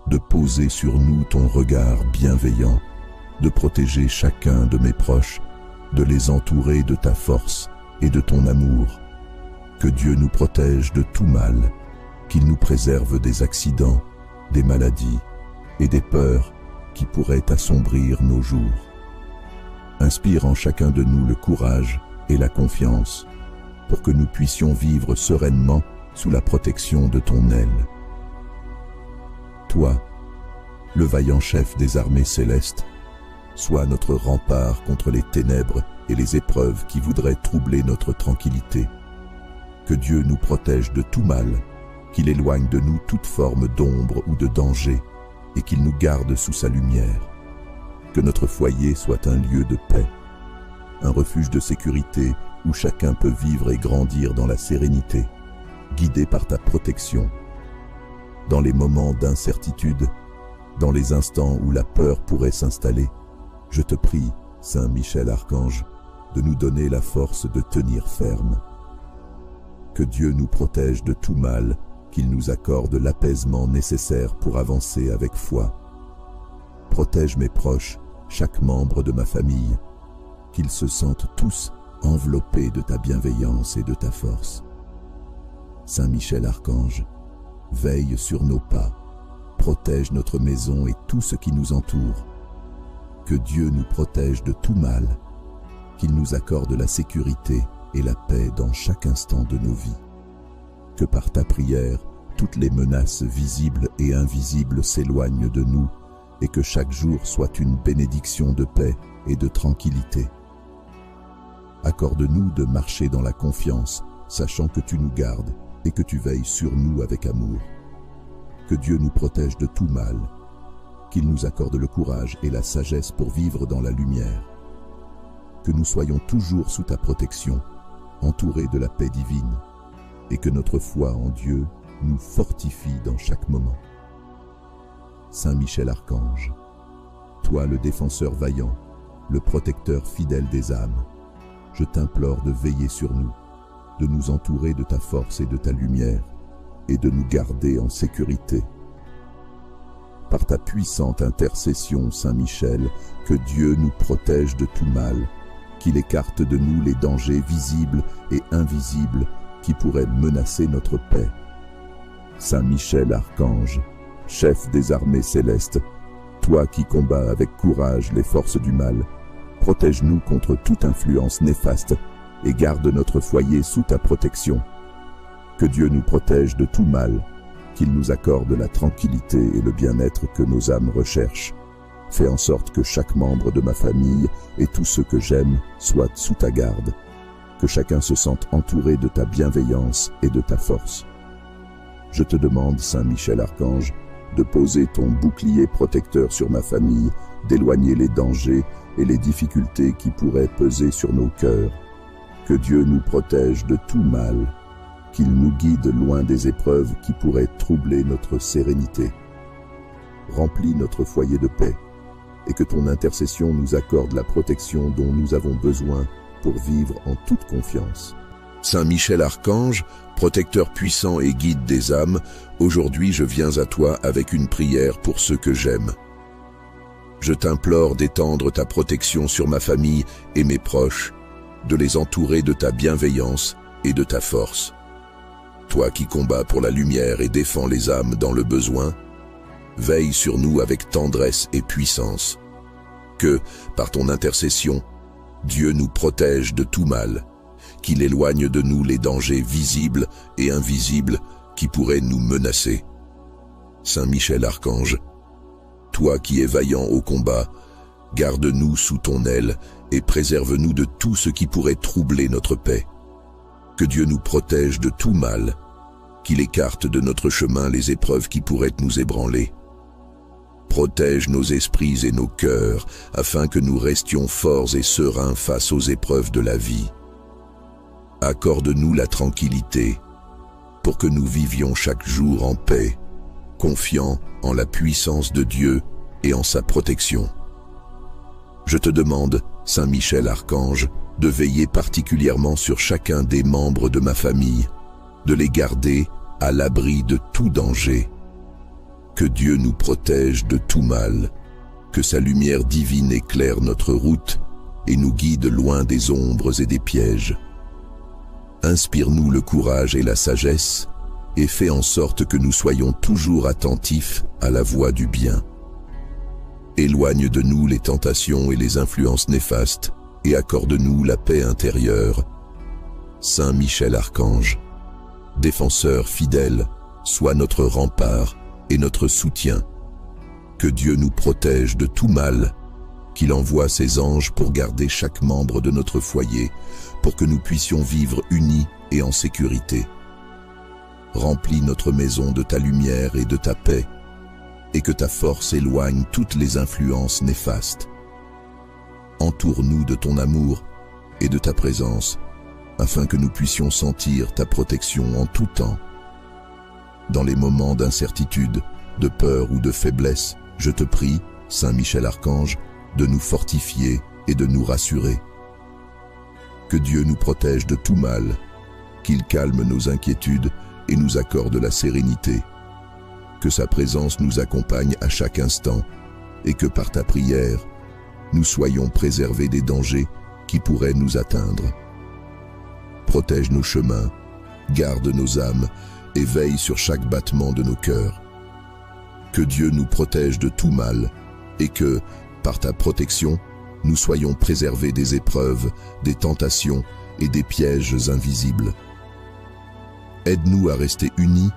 de poser sur nous ton regard bienveillant, de protéger chacun de mes proches, de les entourer de ta force et de ton amour. Que Dieu nous protège de tout mal, qu'il nous préserve des accidents, des maladies et des peurs qui pourraient assombrir nos jours. Inspire en chacun de nous le courage et la confiance pour que nous puissions vivre sereinement sous la protection de ton aile. Toi, le vaillant chef des armées célestes, sois notre rempart contre les ténèbres et les épreuves qui voudraient troubler notre tranquillité. Que Dieu nous protège de tout mal, qu'il éloigne de nous toute forme d'ombre ou de danger et qu'il nous garde sous sa lumière. Que notre foyer soit un lieu de paix, un refuge de sécurité où chacun peut vivre et grandir dans la sérénité, guidé par ta protection. Dans les moments d'incertitude, dans les instants où la peur pourrait s'installer, je te prie, Saint Michel Archange, de nous donner la force de tenir ferme. Que Dieu nous protège de tout mal, qu'il nous accorde l'apaisement nécessaire pour avancer avec foi. Protège mes proches, chaque membre de ma famille, qu'ils se sentent tous enveloppés de ta bienveillance et de ta force. Saint Michel Archange, veille sur nos pas, protège notre maison et tout ce qui nous entoure. Que Dieu nous protège de tout mal, qu'il nous accorde la sécurité et la paix dans chaque instant de nos vies. Que par ta prière, toutes les menaces visibles et invisibles s'éloignent de nous et que chaque jour soit une bénédiction de paix et de tranquillité. Accorde-nous de marcher dans la confiance, sachant que tu nous gardes et que tu veilles sur nous avec amour. Que Dieu nous protège de tout mal, qu'il nous accorde le courage et la sagesse pour vivre dans la lumière. Que nous soyons toujours sous ta protection, entourés de la paix divine, et que notre foi en Dieu nous fortifie dans chaque moment. Saint Michel Archange, toi le défenseur vaillant, le protecteur fidèle des âmes, je t'implore de veiller sur nous, de nous entourer de ta force et de ta lumière, et de nous garder en sécurité. par ta puissante intercession, Saint Michel, que Dieu nous protège de tout mal, qu'il écarte de nous les dangers visibles et invisibles qui pourraient menacer notre paix. Saint Michel Archange, chef des armées célestes, toi qui combats avec courage les forces du mal, protège-nous contre toute influence néfaste et garde notre foyer sous ta protection. Que Dieu nous protège de tout mal, qu'il nous accorde la tranquillité et le bien-être que nos âmes recherchent. Fais en sorte que chaque membre de ma famille et tous ceux que j'aime soient sous ta garde, que chacun se sente entouré de ta bienveillance et de ta force. Je te demande, Saint Michel Archange, de poser ton bouclier protecteur sur ma famille, d'éloigner les dangers et les difficultés qui pourraient peser sur nos cœurs. Que Dieu nous protège de tout mal, qu'il nous guide loin des épreuves qui pourraient troubler notre sérénité. Remplis notre foyer de paix, et que ton intercession nous accorde la protection dont nous avons besoin pour vivre en toute confiance. Saint Michel Archange, protecteur puissant et guide des âmes, aujourd'hui je viens à toi avec une prière pour ceux que j'aime. Je t'implore d'étendre ta protection sur ma famille et mes proches, de les entourer de ta bienveillance et de ta force. Toi qui combats pour la lumière et défends les âmes dans le besoin, veille sur nous avec tendresse et puissance. Que, par ton intercession, Dieu nous protège de tout mal, qu'il éloigne de nous les dangers visibles et invisibles qui pourraient nous menacer. Saint Michel Archange, toi qui es vaillant au combat, garde-nous sous ton aile et préserve-nous de tout ce qui pourrait troubler notre paix. Que Dieu nous protège de tout mal, qu'il écarte de notre chemin les épreuves qui pourraient nous ébranler. Protège nos esprits et nos cœurs, afin que nous restions forts et sereins face aux épreuves de la vie. Accorde-nous la tranquillité, pour que nous vivions chaque jour en paix, confiants en la puissance de Dieu et en sa protection. Je te demande, Saint Michel Archange, de veiller particulièrement sur chacun des membres de ma famille, de les garder à l'abri de tout danger. Que Dieu nous protège de tout mal, que sa lumière divine éclaire notre route et nous guide loin des ombres et des pièges. Inspire-nous le courage et la sagesse, et fais en sorte que nous soyons toujours attentifs à la voie du bien. Éloigne de nous les tentations et les influences néfastes, et accorde-nous la paix intérieure. Saint Michel Archange, défenseur fidèle, sois notre rempart et notre soutien. Que Dieu nous protège de tout mal, qu'il envoie ses anges pour garder chaque membre de notre foyer, pour que nous puissions vivre unis et en sécurité. Remplis notre maison de ta lumière et de ta paix, et que ta force éloigne toutes les influences néfastes. Entoure-nous de ton amour et de ta présence, afin que nous puissions sentir ta protection en tout temps. Dans les moments d'incertitude, de peur ou de faiblesse, je te prie, Saint Michel Archange, de nous fortifier et de nous rassurer. Que Dieu nous protège de tout mal, qu'il calme nos inquiétudes et nous accorde la sérénité. Que sa présence nous accompagne à chaque instant et que par ta prière, nous soyons préservés des dangers qui pourraient nous atteindre. Protège nos chemins, garde nos âmes et veille sur chaque battement de nos cœurs. Que Dieu nous protège de tout mal et que, par ta protection, nous soyons préservés des épreuves, des tentations et des pièges invisibles. Aide-nous à rester unis,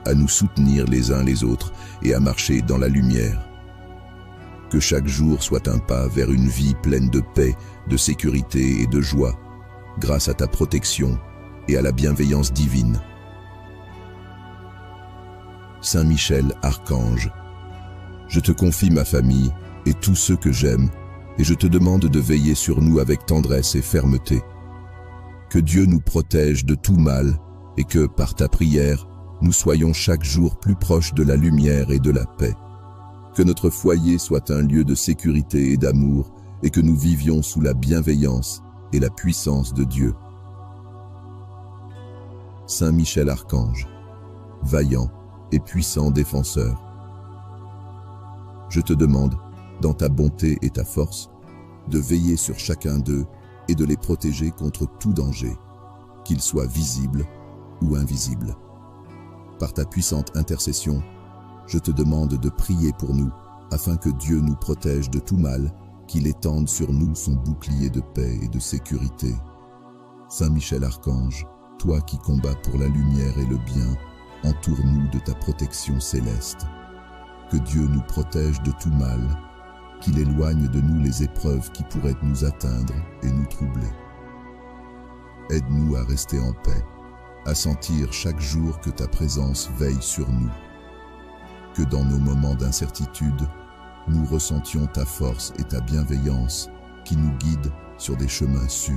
à nous soutenir les uns les autres et à marcher dans la lumière. Que chaque jour soit un pas vers une vie pleine de paix, de sécurité et de joie, grâce à ta protection et à la bienveillance divine. Saint Michel Archange, je te confie ma famille et tous ceux que j'aime, et je te demande de veiller sur nous avec tendresse et fermeté. Que Dieu nous protège de tout mal et que, par ta prière, nous soyons chaque jour plus proches de la lumière et de la paix. Que notre foyer soit un lieu de sécurité et d'amour et que nous vivions sous la bienveillance et la puissance de Dieu. Saint Michel Archange, vaillant et puissant défenseur, Je te demande, dans ta bonté et ta force, de veiller sur chacun d'eux et de les protéger contre tout danger, qu'il soit visible ou invisible. Par ta puissante intercession, je te demande de prier pour nous, afin que Dieu nous protège de tout mal, qu'il étende sur nous son bouclier de paix et de sécurité. Saint Michel Archange, toi qui combats pour la lumière et le bien, entoure-nous de ta protection céleste. Que Dieu nous protège de tout mal, qu'il éloigne de nous les épreuves qui pourraient nous atteindre et nous troubler. Aide-nous à rester en paix, à sentir chaque jour que ta présence veille sur nous. Que dans nos moments d'incertitude, nous ressentions ta force et ta bienveillance qui nous guident sur des chemins sûrs.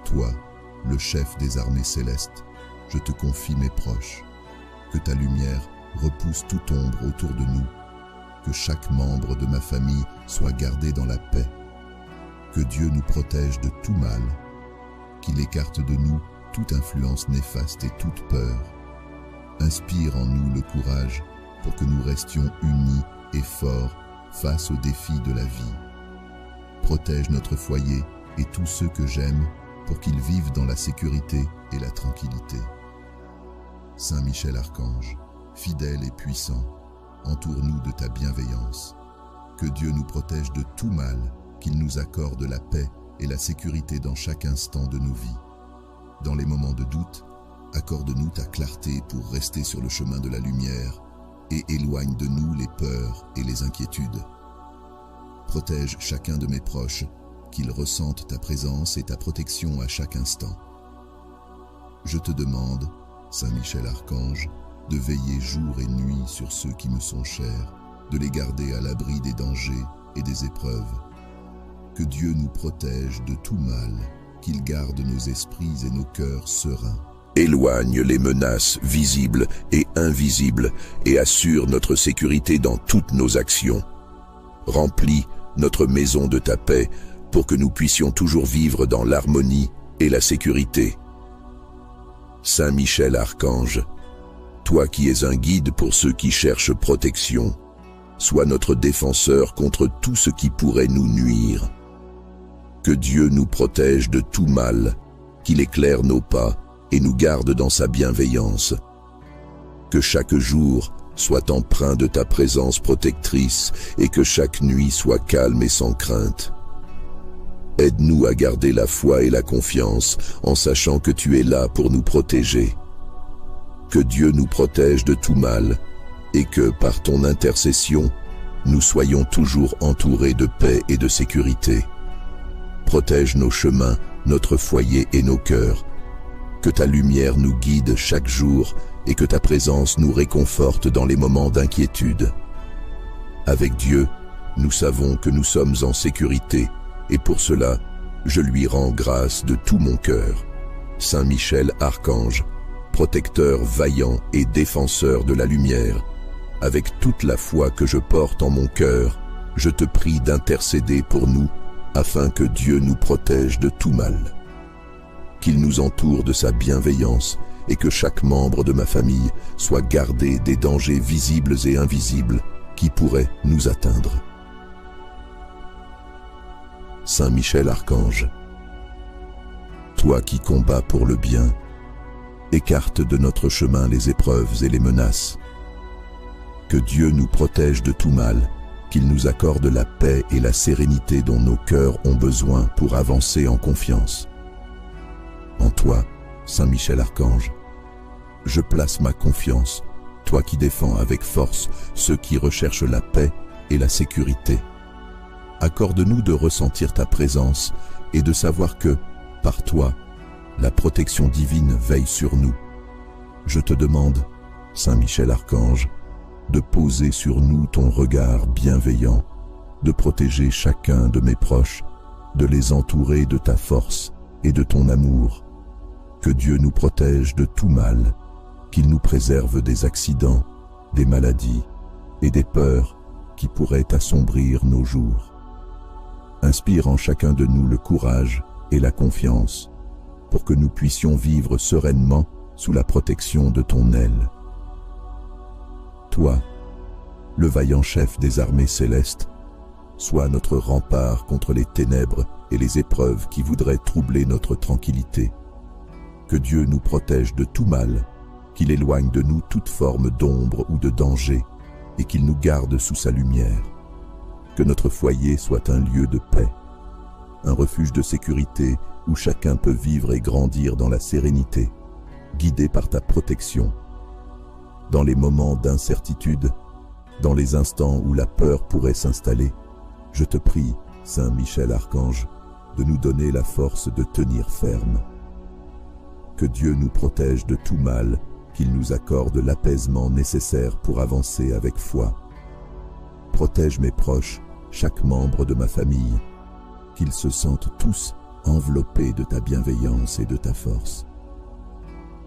Toi, le chef des armées célestes, je te confie mes proches. Que ta lumière repousse toute ombre autour de nous. Que chaque membre de ma famille soit gardé dans la paix. Que Dieu nous protège de tout mal. Qu'il écarte de nous toute influence néfaste et toute peur. Inspire en nous le courage pour que nous restions unis et forts face aux défis de la vie. Protège notre foyer et tous ceux que j'aime pour qu'ils vivent dans la sécurité et la tranquillité. Saint Michel Archange, fidèle et puissant, entoure-nous de ta bienveillance. Que Dieu nous protège de tout mal, qu'il nous accorde la paix et la sécurité dans chaque instant de nos vies. Dans les moments de doute, accorde-nous ta clarté pour rester sur le chemin de la lumière et éloigne de nous les peurs et les inquiétudes. Protège chacun de mes proches, qu'ils ressentent ta présence et ta protection à chaque instant. Je te demande, Saint Michel Archange, de veiller jour et nuit sur ceux qui me sont chers, de les garder à l'abri des dangers et des épreuves. Que Dieu nous protège de tout mal, qu'il garde nos esprits et nos cœurs sereins. Éloigne les menaces visibles et invisibles et assure notre sécurité dans toutes nos actions. Remplis notre maison de ta paix pour que nous puissions toujours vivre dans l'harmonie et la sécurité. Saint Michel Archange, toi qui es un guide pour ceux qui cherchent protection, sois notre défenseur contre tout ce qui pourrait nous nuire. Que Dieu nous protège de tout mal, qu'il éclaire nos pas et nous garde dans sa bienveillance. Que chaque jour soit empreint de ta présence protectrice et que chaque nuit soit calme et sans crainte. Aide-nous à garder la foi et la confiance en sachant que tu es là pour nous protéger. Que Dieu nous protège de tout mal et que, par ton intercession, nous soyons toujours entourés de paix et de sécurité. Protège nos chemins, notre foyer et nos cœurs. Que ta lumière nous guide chaque jour et que ta présence nous réconforte dans les moments d'inquiétude. Avec Dieu, nous savons que nous sommes en sécurité et pour cela, je lui rends grâce de tout mon cœur. Saint Michel Archange, protecteur vaillant et défenseur de la lumière, avec toute la foi que je porte en mon cœur, je te prie d'intercéder pour nous afin que Dieu nous protège de tout mal. Qu'il nous entoure de sa bienveillance et que chaque membre de ma famille soit gardé des dangers visibles et invisibles qui pourraient nous atteindre. Saint Michel Archange, toi qui combats pour le bien, écarte de notre chemin les épreuves et les menaces. Que Dieu nous protège de tout mal, qu'il nous accorde la paix et la sérénité dont nos cœurs ont besoin pour avancer en confiance. En toi, Saint Michel Archange, je place ma confiance, toi qui défends avec force ceux qui recherchent la paix et la sécurité. Accorde-nous de ressentir ta présence et de savoir que, par toi, la protection divine veille sur nous. Je te demande, Saint Michel Archange, de poser sur nous ton regard bienveillant, de protéger chacun de mes proches, de les entourer de ta force et de ton amour. Que Dieu nous protège de tout mal, qu'il nous préserve des accidents, des maladies et des peurs qui pourraient assombrir nos jours. Inspire en chacun de nous le courage et la confiance pour que nous puissions vivre sereinement sous la protection de ton aile. Toi, le vaillant chef des armées célestes, sois notre rempart contre les ténèbres et les épreuves qui voudraient troubler notre tranquillité. Que Dieu nous protège de tout mal, qu'il éloigne de nous toute forme d'ombre ou de danger, et qu'il nous garde sous sa lumière. Que notre foyer soit un lieu de paix, un refuge de sécurité où chacun peut vivre et grandir dans la sérénité, guidé par ta protection. Dans les moments d'incertitude, dans les instants où la peur pourrait s'installer, je te prie, Saint Michel Archange, de nous donner la force de tenir ferme. Que Dieu nous protège de tout mal, qu'il nous accorde l'apaisement nécessaire pour avancer avec foi. Protège mes proches, chaque membre de ma famille, qu'ils se sentent tous enveloppés de ta bienveillance et de ta force.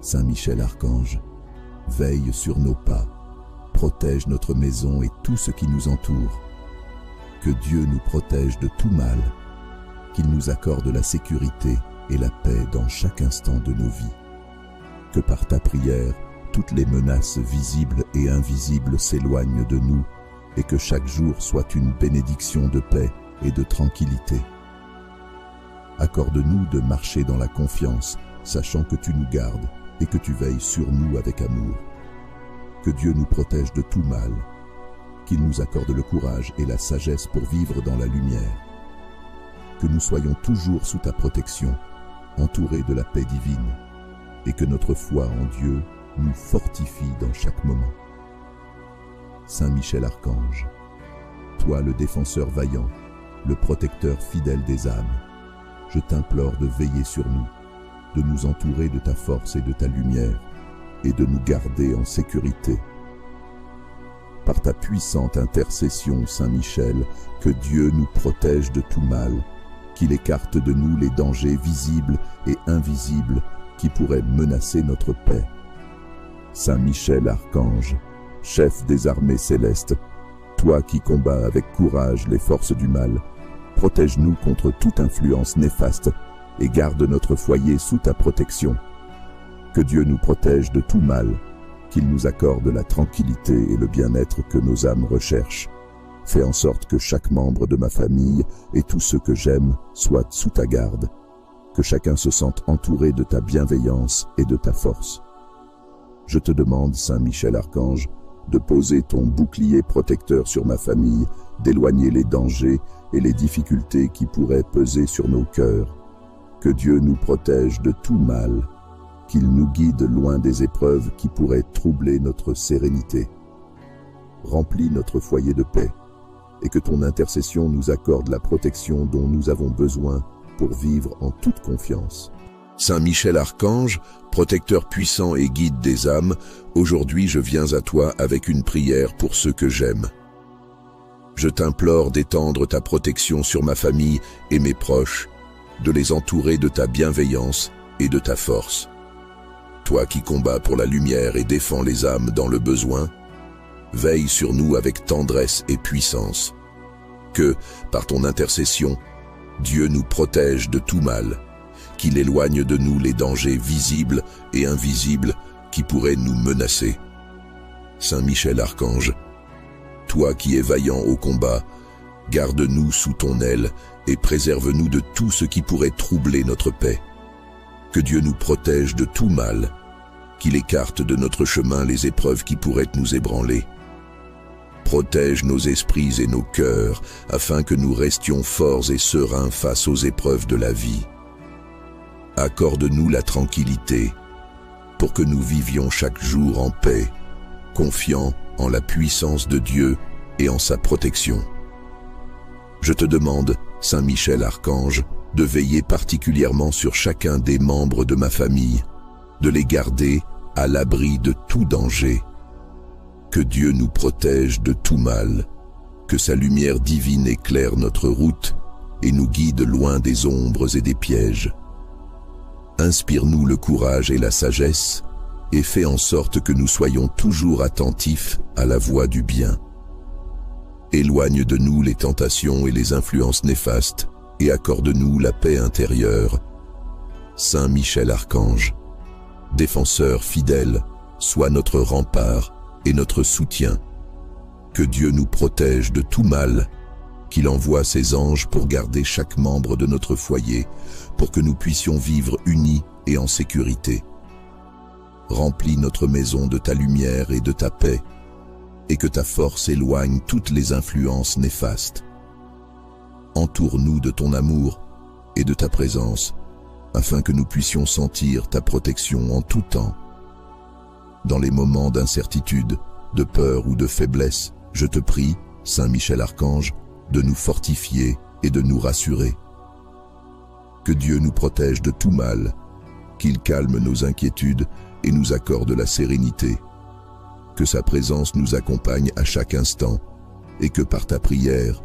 Saint Michel Archange, veille sur nos pas, protège notre maison et tout ce qui nous entoure. Que Dieu nous protège de tout mal, qu'il nous accorde la sécurité et la paix dans chaque instant de nos vies. Que par ta prière, toutes les menaces visibles et invisibles s'éloignent de nous et que chaque jour soit une bénédiction de paix et de tranquillité. Accorde-nous de marcher dans la confiance, sachant que tu nous gardes et que tu veilles sur nous avec amour. Que Dieu nous protège de tout mal, qu'il nous accorde le courage et la sagesse pour vivre dans la lumière. Que nous soyons toujours sous ta protection, entourés de la paix divine, et que notre foi en Dieu nous fortifie dans chaque moment. Saint Michel Archange, toi le défenseur vaillant, le protecteur fidèle des âmes, je t'implore de veiller sur nous, de nous entourer de ta force et de ta lumière, et de nous garder en sécurité. Par ta puissante intercession, Saint Michel, que Dieu nous protège de tout mal, qu'il écarte de nous les dangers visibles et invisibles qui pourraient menacer notre paix. Saint Michel Archange, chef des armées célestes, toi qui combats avec courage les forces du mal, protège-nous contre toute influence néfaste et garde notre foyer sous ta protection. Que Dieu nous protège de tout mal, qu'il nous accorde la tranquillité et le bien-être que nos âmes recherchent. Fais en sorte que chaque membre de ma famille et tous ceux que j'aime soient sous ta garde, que chacun se sente entouré de ta bienveillance et de ta force. Je te demande, Saint Michel Archange, de poser ton bouclier protecteur sur ma famille, d'éloigner les dangers et les difficultés qui pourraient peser sur nos cœurs. Que Dieu nous protège de tout mal, qu'il nous guide loin des épreuves qui pourraient troubler notre sérénité. Remplis notre foyer de paix, et que ton intercession nous accorde la protection dont nous avons besoin pour vivre en toute confiance. Saint Michel Archange, protecteur puissant et guide des âmes, aujourd'hui je viens à toi avec une prière pour ceux que j'aime. Je t'implore d'étendre ta protection sur ma famille et mes proches, de les entourer de ta bienveillance et de ta force. Toi qui combats pour la lumière et défends les âmes dans le besoin, veille sur nous avec tendresse et puissance. Que, par ton intercession, Dieu nous protège de tout mal, qu'il éloigne de nous les dangers visibles et invisibles qui pourraient nous menacer. Saint Michel Archange, toi qui es vaillant au combat, garde-nous sous ton aile et préserve-nous de tout ce qui pourrait troubler notre paix. Que Dieu nous protège de tout mal, qu'il écarte de notre chemin les épreuves qui pourraient nous ébranler. Protège nos esprits et nos cœurs, afin que nous restions forts et sereins face aux épreuves de la vie. Accorde-nous la tranquillité, pour que nous vivions chaque jour en paix, confiants en la puissance de Dieu et en sa protection. Je te demande, Saint Michel Archange, de veiller particulièrement sur chacun des membres de ma famille, de les garder à l'abri de tout danger. Que Dieu nous protège de tout mal, que sa lumière divine éclaire notre route et nous guide loin des ombres et des pièges. Inspire-nous le courage et la sagesse, et fais en sorte que nous soyons toujours attentifs à la voie du bien. Éloigne de nous les tentations et les influences néfastes, et accorde-nous la paix intérieure. Saint Michel Archange, défenseur fidèle, sois notre rempart et notre soutien. Que Dieu nous protège de tout mal, qu'il envoie ses anges pour garder chaque membre de notre foyer, pour que nous puissions vivre unis et en sécurité. Remplis notre maison de ta lumière et de ta paix, et que ta force éloigne toutes les influences néfastes. Entoure-nous de ton amour et de ta présence, afin que nous puissions sentir ta protection en tout temps. Dans les moments d'incertitude, de peur ou de faiblesse, je te prie, Saint Michel Archange, de nous fortifier et de nous rassurer. Que Dieu nous protège de tout mal, qu'il calme nos inquiétudes et nous accorde la sérénité. Que sa présence nous accompagne à chaque instant et que par ta prière,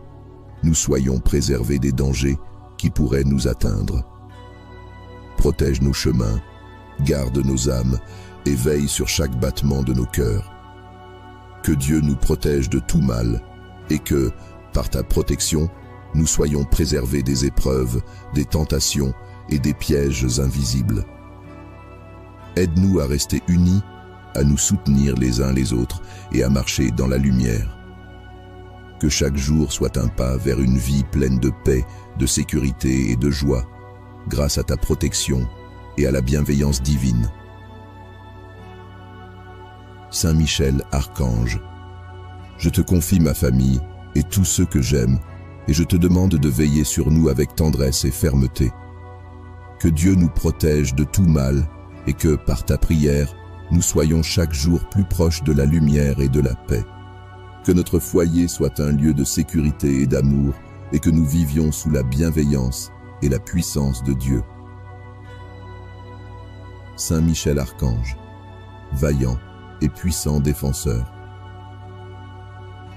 nous soyons préservés des dangers qui pourraient nous atteindre. Protège nos chemins, garde nos âmes et veille sur chaque battement de nos cœurs. Que Dieu nous protège de tout mal et que, par ta protection, nous soyons préservés des épreuves, des tentations et des pièges invisibles. Aide-nous à rester unis, à nous soutenir les uns les autres et à marcher dans la lumière. Que chaque jour soit un pas vers une vie pleine de paix, de sécurité et de joie, grâce à ta protection et à la bienveillance divine. Saint Michel Archange, je te confie ma famille et tous ceux que j'aime, et je te demande de veiller sur nous avec tendresse et fermeté. Que Dieu nous protège de tout mal et que, par ta prière, nous soyons chaque jour plus proches de la lumière et de la paix. Que notre foyer soit un lieu de sécurité et d'amour et que nous vivions sous la bienveillance et la puissance de Dieu. Saint Michel Archange, vaillant et puissant défenseur,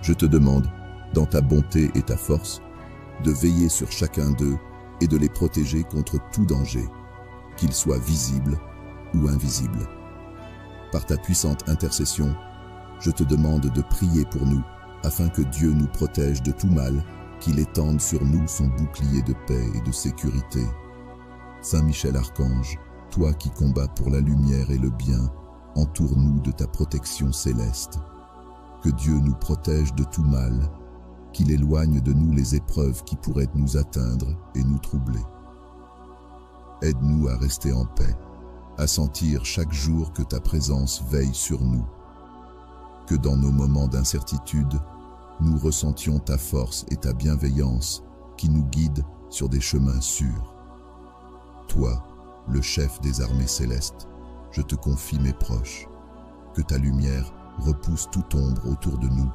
je te demande, dans ta bonté et ta force, de veiller sur chacun d'eux et de les protéger contre tout danger, qu'il soit visible ou invisible. Par ta puissante intercession, je te demande de prier pour nous, afin que Dieu nous protège de tout mal, qu'il étende sur nous son bouclier de paix et de sécurité. Saint Michel Archange, toi qui combats pour la lumière et le bien, entoure-nous de ta protection céleste. Que Dieu nous protège de tout mal, qu'il éloigne de nous les épreuves qui pourraient nous atteindre et nous troubler. Aide-nous à rester en paix, à sentir chaque jour que ta présence veille sur nous. Que dans nos moments d'incertitude, nous ressentions ta force et ta bienveillance qui nous guident sur des chemins sûrs. Toi, le chef des armées célestes, je te confie mes proches. Que ta lumière repousse toute ombre autour de nous.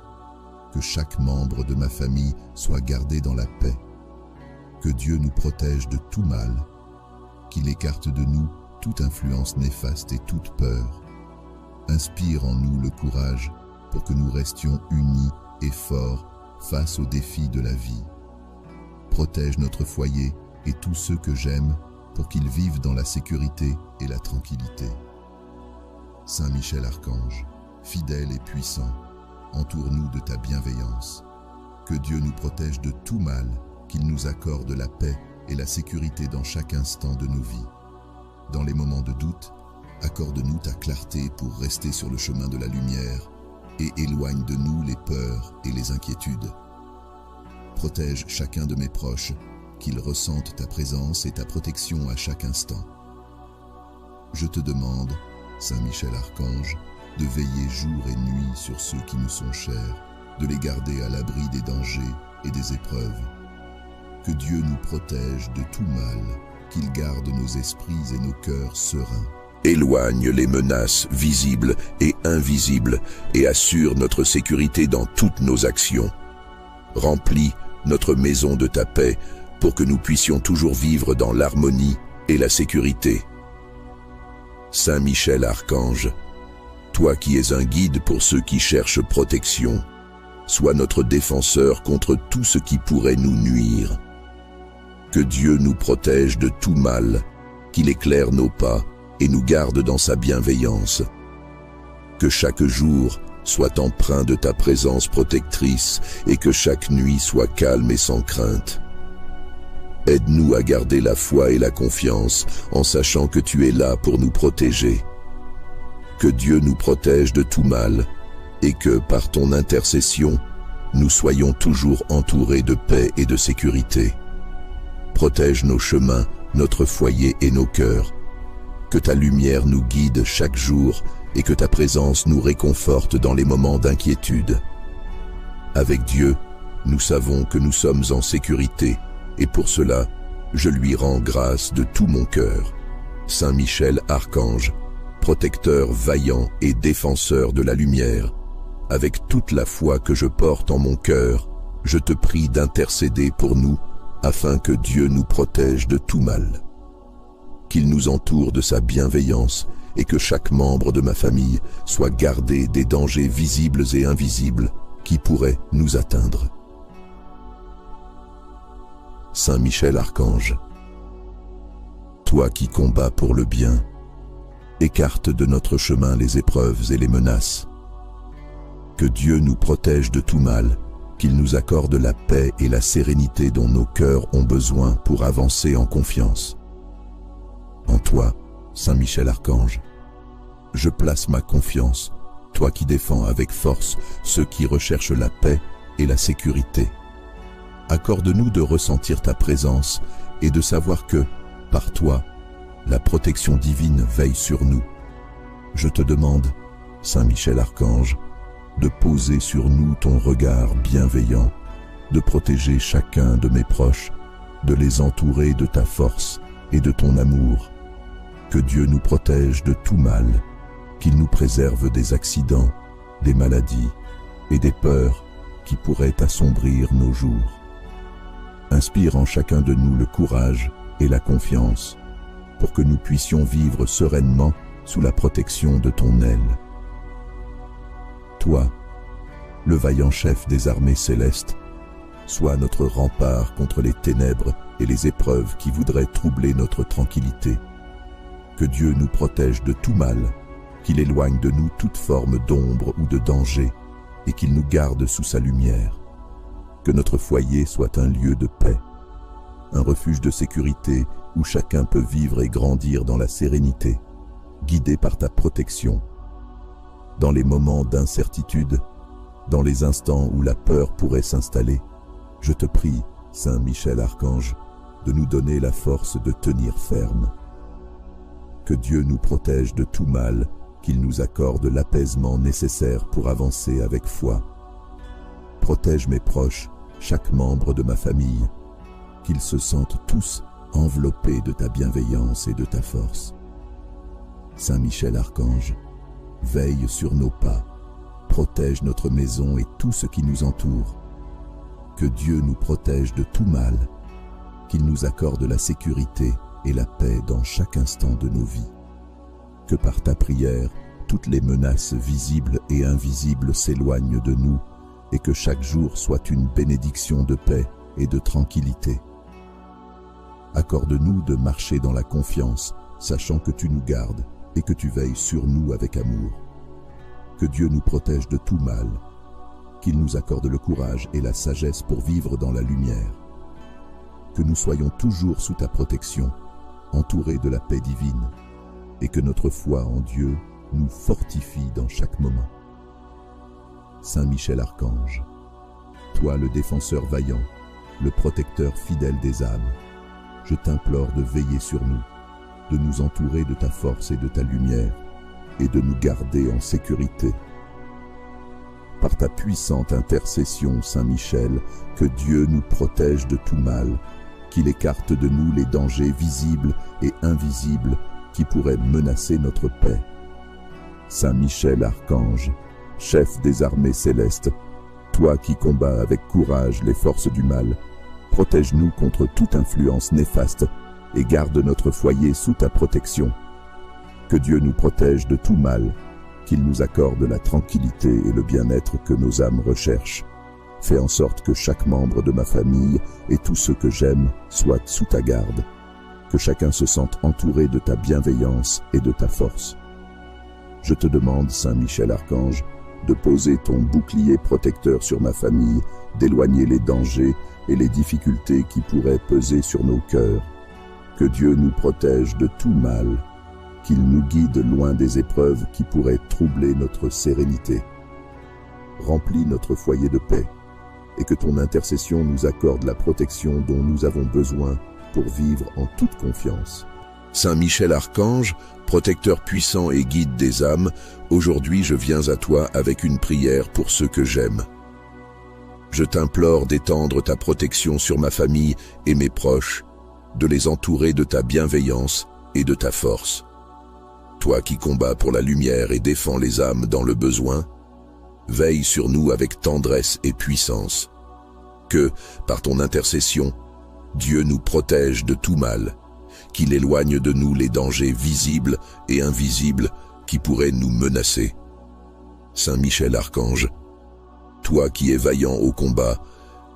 Que chaque membre de ma famille soit gardé dans la paix. Que Dieu nous protège de tout mal, qu'il écarte de nous toute influence néfaste et toute peur. Inspire en nous le courage pour que nous restions unis et forts face aux défis de la vie. Protège notre foyer et tous ceux que j'aime pour qu'ils vivent dans la sécurité et la tranquillité. Saint Michel Archange, fidèle et puissant, entoure-nous de ta bienveillance. Que Dieu nous protège de tout mal, qu'il nous accorde la paix et la sécurité dans chaque instant de nos vies. Dans les moments de doute, accorde-nous ta clarté pour rester sur le chemin de la lumière et éloigne de nous les peurs et les inquiétudes. Protège chacun de mes proches, qu'ils ressentent ta présence et ta protection à chaque instant. Je te demande, Saint Michel Archange, de veiller jour et nuit sur ceux qui me sont chers, de les garder à l'abri des dangers et des épreuves. Que Dieu nous protège de tout mal, qu'il garde nos esprits et nos cœurs sereins. Éloigne les menaces visibles et invisibles et assure notre sécurité dans toutes nos actions. Remplis notre maison de ta paix pour que nous puissions toujours vivre dans l'harmonie et la sécurité. Saint Michel Archange, toi qui es un guide pour ceux qui cherchent protection, sois notre défenseur contre tout ce qui pourrait nous nuire. Que Dieu nous protège de tout mal, qu'il éclaire nos pas et nous garde dans sa bienveillance. Que chaque jour soit empreint de ta présence protectrice et que chaque nuit soit calme et sans crainte. Aide-nous à garder la foi et la confiance en sachant que tu es là pour nous protéger. Que Dieu nous protège de tout mal, et que, par ton intercession, nous soyons toujours entourés de paix et de sécurité. Protège nos chemins, notre foyer et nos cœurs. Que ta lumière nous guide chaque jour et que ta présence nous réconforte dans les moments d'inquiétude. Avec Dieu, nous savons que nous sommes en sécurité et pour cela, je lui rends grâce de tout mon cœur. Saint Michel Archange, protecteur vaillant et défenseur de la lumière, avec toute la foi que je porte en mon cœur, je te prie d'intercéder pour nous afin que Dieu nous protège de tout mal. Qu'il nous entoure de sa bienveillance et que chaque membre de ma famille soit gardé des dangers visibles et invisibles qui pourraient nous atteindre. Saint Michel Archange, toi qui combats pour le bien, écarte de notre chemin les épreuves et les menaces. Que Dieu nous protège de tout mal, qu'il nous accorde la paix et la sérénité dont nos cœurs ont besoin pour avancer en confiance. En toi, Saint Michel Archange, je place ma confiance, toi qui défends avec force ceux qui recherchent la paix et la sécurité. Accorde-nous de ressentir ta présence et de savoir que, par toi, la protection divine veille sur nous. Je te demande, Saint Michel Archange, de poser sur nous ton regard bienveillant, de protéger chacun de mes proches, de les entourer de ta force et de ton amour. Que Dieu nous protège de tout mal, qu'il nous préserve des accidents, des maladies et des peurs qui pourraient assombrir nos jours. Inspire en chacun de nous le courage et la confiance pour que nous puissions vivre sereinement sous la protection de ton aile. Toi, le vaillant chef des armées célestes, sois notre rempart contre les ténèbres et les épreuves qui voudraient troubler notre tranquillité. Que Dieu nous protège de tout mal, qu'il éloigne de nous toute forme d'ombre ou de danger et qu'il nous garde sous sa lumière. Que notre foyer soit un lieu de paix, un refuge de sécurité où chacun peut vivre et grandir dans la sérénité, guidé par ta protection. Dans les moments d'incertitude, dans les instants où la peur pourrait s'installer, je te prie, Saint Michel Archange, de nous donner la force de tenir ferme. Que Dieu nous protège de tout mal, qu'il nous accorde l'apaisement nécessaire pour avancer avec foi. Protège mes proches, chaque membre de ma famille, qu'ils se sentent tous enveloppés de ta bienveillance et de ta force. Saint Michel Archange, veille sur nos pas, protège notre maison et tout ce qui nous entoure. Que Dieu nous protège de tout mal, qu'il nous accorde la sécurité et la paix dans chaque instant de nos vies. Que par ta prière, toutes les menaces visibles et invisibles s'éloignent de nous et que chaque jour soit une bénédiction de paix et de tranquillité. Accorde-nous de marcher dans la confiance, sachant que tu nous gardes et que tu veilles sur nous avec amour. Que Dieu nous protège de tout mal, qu'il nous accorde le courage et la sagesse pour vivre dans la lumière. Que nous soyons toujours sous ta protection, entourés de la paix divine, et que notre foi en Dieu nous fortifie dans chaque moment. Saint Michel Archange, toi le défenseur vaillant, le protecteur fidèle des âmes, je t'implore de veiller sur nous, de nous entourer de ta force et de ta lumière, et de nous garder en sécurité. Par ta puissante intercession, Saint Michel, que Dieu nous protège de tout mal, qu'il écarte de nous les dangers visibles et invisibles qui pourraient menacer notre paix. Saint Michel Archange, chef des armées célestes, toi qui combats avec courage les forces du mal, protège-nous contre toute influence néfaste et garde notre foyer sous ta protection. Que Dieu nous protège de tout mal, qu'il nous accorde la tranquillité et le bien-être que nos âmes recherchent. Fais en sorte que chaque membre de ma famille et tous ceux que j'aime soient sous ta garde, que chacun se sente entouré de ta bienveillance et de ta force. Je te demande, Saint Michel Archange, de poser ton bouclier protecteur sur ma famille, d'éloigner les dangers et les difficultés qui pourraient peser sur nos cœurs. Que Dieu nous protège de tout mal, qu'il nous guide loin des épreuves qui pourraient troubler notre sérénité. Remplis notre foyer de paix, et que ton intercession nous accorde la protection dont nous avons besoin pour vivre en toute confiance. Saint Michel Archange, protecteur puissant et guide des âmes, aujourd'hui je viens à toi avec une prière pour ceux que j'aime. Je t'implore d'étendre ta protection sur ma famille et mes proches, de les entourer de ta bienveillance et de ta force. Toi qui combats pour la lumière et défends les âmes dans le besoin, veille sur nous avec tendresse et puissance. Que, par ton intercession, Dieu nous protège de tout mal, qu'il éloigne de nous les dangers visibles et invisibles qui pourraient nous menacer. Saint Michel Archange, toi qui es vaillant au combat,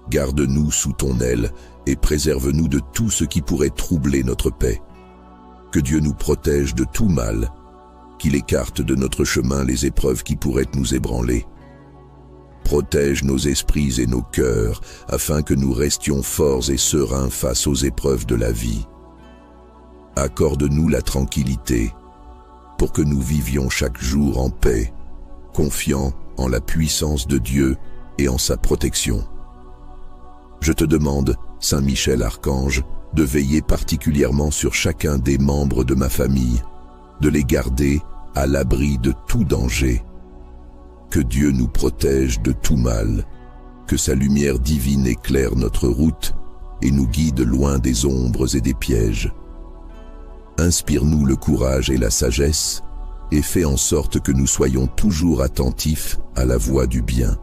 garde-nous sous ton aile et préserve-nous de tout ce qui pourrait troubler notre paix. Que Dieu nous protège de tout mal, qu'il écarte de notre chemin les épreuves qui pourraient nous ébranler. Protège nos esprits et nos cœurs, afin que nous restions forts et sereins face aux épreuves de la vie. Accorde-nous la tranquillité, pour que nous vivions chaque jour en paix, confiants en la puissance de Dieu et en sa protection. Je te demande, Saint Michel Archange, de veiller particulièrement sur chacun des membres de ma famille, de les garder à l'abri de tout danger. Que Dieu nous protège de tout mal, que sa lumière divine éclaire notre route et nous guide loin des ombres et des pièges. Inspire-nous le courage et la sagesse et fais en sorte que nous soyons toujours attentifs à la voie du bien.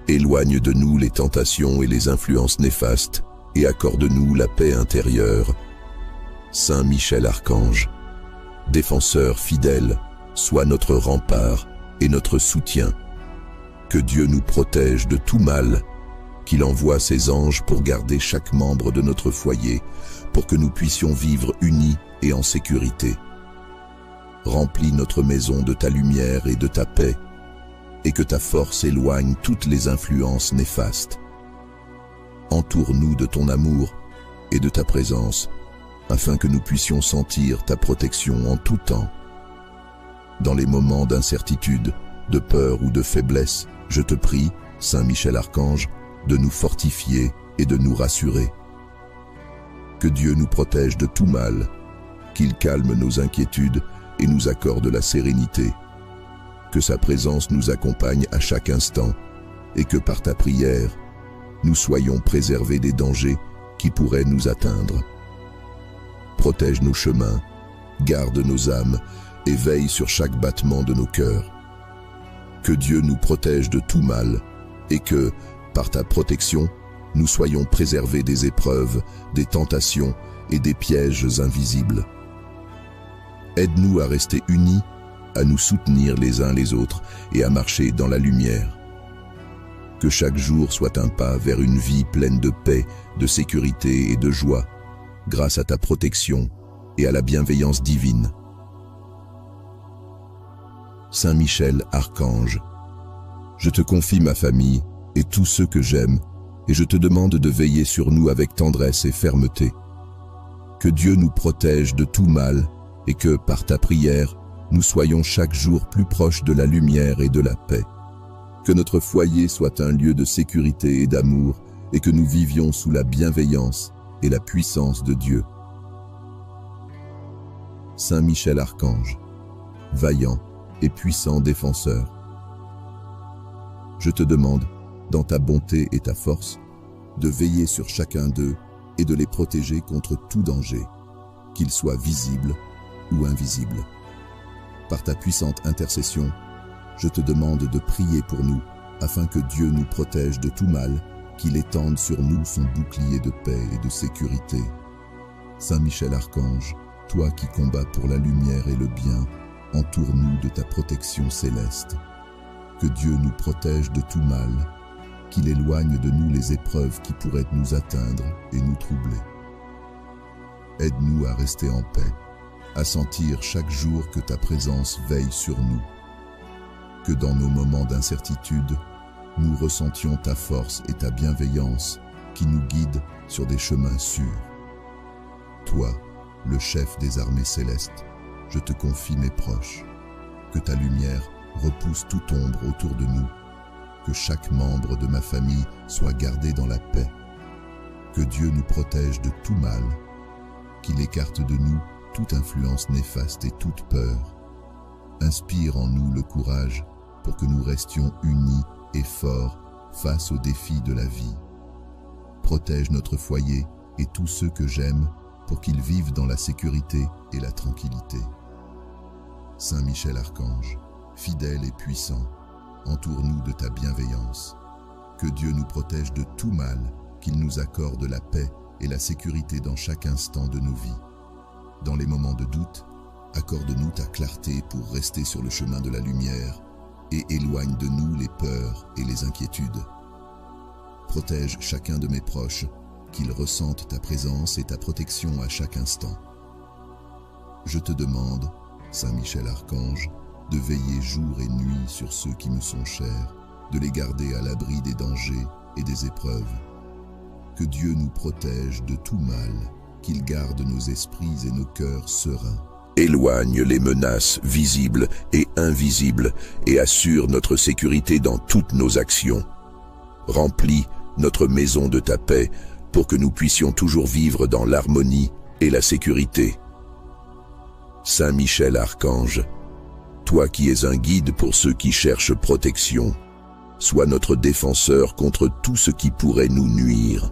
Éloigne de nous les tentations et les influences néfastes et accorde-nous la paix intérieure. Saint Michel Archange, défenseur fidèle, sois notre rempart et notre soutien. Que Dieu nous protège de tout mal, qu'il envoie ses anges pour garder chaque membre de notre foyer, pour que nous puissions vivre unis et en sécurité. Remplis notre maison de ta lumière et de ta paix, et que ta force éloigne toutes les influences néfastes. Entoure-nous de ton amour et de ta présence, afin que nous puissions sentir ta protection en tout temps. Dans les moments d'incertitude, de peur ou de faiblesse, je te prie, Saint Michel Archange, de nous fortifier et de nous rassurer. Que Dieu nous protège de tout mal, qu'il calme nos inquiétudes et nous accorde la sérénité. Que sa présence nous accompagne à chaque instant et que par ta prière, nous soyons préservés des dangers qui pourraient nous atteindre. Protège nos chemins, garde nos âmes et veille sur chaque battement de nos cœurs. Que Dieu nous protège de tout mal et que, par ta protection, nous soyons préservés des épreuves, des tentations et des pièges invisibles. Aide-nous à rester unis, à nous soutenir les uns les autres et à marcher dans la lumière. Que chaque jour soit un pas vers une vie pleine de paix, de sécurité et de joie, grâce à ta protection et à la bienveillance divine. Saint Michel Archange, je te confie ma famille et tous ceux que j'aime, et je te demande de veiller sur nous avec tendresse et fermeté. Que Dieu nous protège de tout mal et que, par ta prière, nous soyons chaque jour plus proches de la lumière et de la paix. Que notre foyer soit un lieu de sécurité et d'amour et que nous vivions sous la bienveillance et la puissance de Dieu. Saint Michel Archange, vaillant et puissant défenseur, je te demande, dans ta bonté et ta force, de veiller sur chacun d'eux et de les protéger contre tout danger, qu'il soit visible ou invisible. Par ta puissante intercession, je te demande de prier pour nous, afin que Dieu nous protège de tout mal, qu'il étende sur nous son bouclier de paix et de sécurité. Saint Michel Archange, toi qui combats pour la lumière et le bien, entoure-nous de ta protection céleste. Que Dieu nous protège de tout mal, qu'il éloigne de nous les épreuves qui pourraient nous atteindre et nous troubler. Aide-nous à rester en paix, à sentir chaque jour que ta présence veille sur nous. Que dans nos moments d'incertitude, nous ressentions ta force et ta bienveillance qui nous guident sur des chemins sûrs. Toi, le chef des armées célestes, je te confie mes proches. Que ta lumière repousse toute ombre autour de nous que chaque membre de ma famille soit gardé dans la paix. Que Dieu nous protège de tout mal, qu'il écarte de nous toute influence néfaste et toute peur. Inspire en nous le courage pour que nous restions unis et forts face aux défis de la vie. Protège notre foyer et tous ceux que j'aime pour qu'ils vivent dans la sécurité et la tranquillité. Saint Michel Archange, fidèle et puissant, entoure-nous de ta bienveillance. Que Dieu nous protège de tout mal, qu'il nous accorde la paix et la sécurité dans chaque instant de nos vies. Dans les moments de doute, accorde-nous ta clarté pour rester sur le chemin de la lumière et éloigne de nous les peurs et les inquiétudes. Protège chacun de mes proches, qu'ils ressentent ta présence et ta protection à chaque instant. Je te demande, Saint Michel Archange, de veiller jour et nuit sur ceux qui me sont chers, de les garder à l'abri des dangers et des épreuves. Que Dieu nous protège de tout mal, qu'il garde nos esprits et nos cœurs sereins. Éloigne les menaces visibles et invisibles et assure notre sécurité dans toutes nos actions. Remplis notre maison de ta paix pour que nous puissions toujours vivre dans l'harmonie et la sécurité. Saint Michel Archange, toi qui es un guide pour ceux qui cherchent protection, sois notre défenseur contre tout ce qui pourrait nous nuire.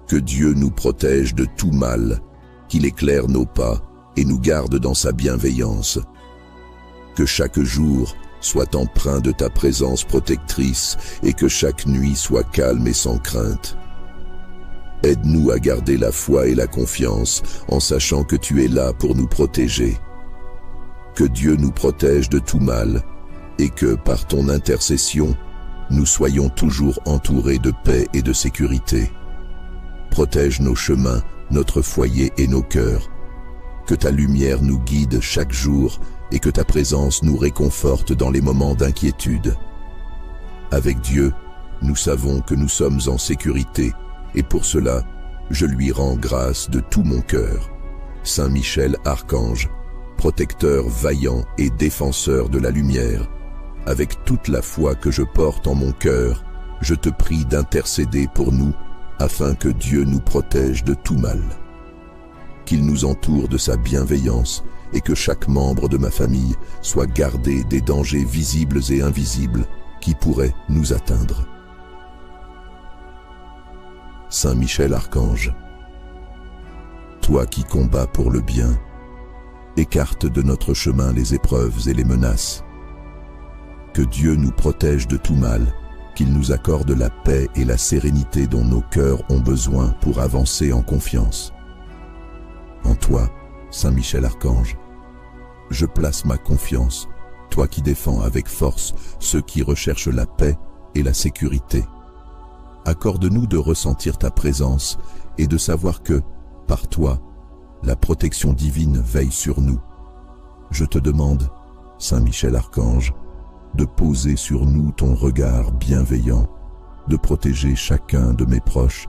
Que Dieu nous protège de tout mal, qu'il éclaire nos pas et nous garde dans sa bienveillance. Que chaque jour soit empreint de ta présence protectrice et que chaque nuit soit calme et sans crainte. Aide-nous à garder la foi et la confiance en sachant que tu es là pour nous protéger. Que Dieu nous protège de tout mal et que, par ton intercession, nous soyons toujours entourés de paix et de sécurité. Protège nos chemins, notre foyer et nos cœurs. Que ta lumière nous guide chaque jour et que ta présence nous réconforte dans les moments d'inquiétude. Avec Dieu, nous savons que nous sommes en sécurité et pour cela, je lui rends grâce de tout mon cœur. Saint Michel Archange, protecteur vaillant et défenseur de la lumière, avec toute la foi que je porte en mon cœur, je te prie d'intercéder pour nous afin que Dieu nous protège de tout mal. Qu'il nous entoure de sa bienveillance et que chaque membre de ma famille soit gardé des dangers visibles et invisibles qui pourraient nous atteindre. Saint Michel Archange, toi qui combats pour le bien, écarte de notre chemin les épreuves et les menaces. Que Dieu nous protège de tout mal, qu'il nous accorde la paix et la sérénité dont nos cœurs ont besoin pour avancer en confiance. En toi, Saint Michel Archange, je place ma confiance, toi qui défends avec force ceux qui recherchent la paix et la sécurité. Accorde-nous de ressentir ta présence et de savoir que, par toi, la protection divine veille sur nous. Je te demande, Saint Michel Archange, de poser sur nous ton regard bienveillant, de protéger chacun de mes proches,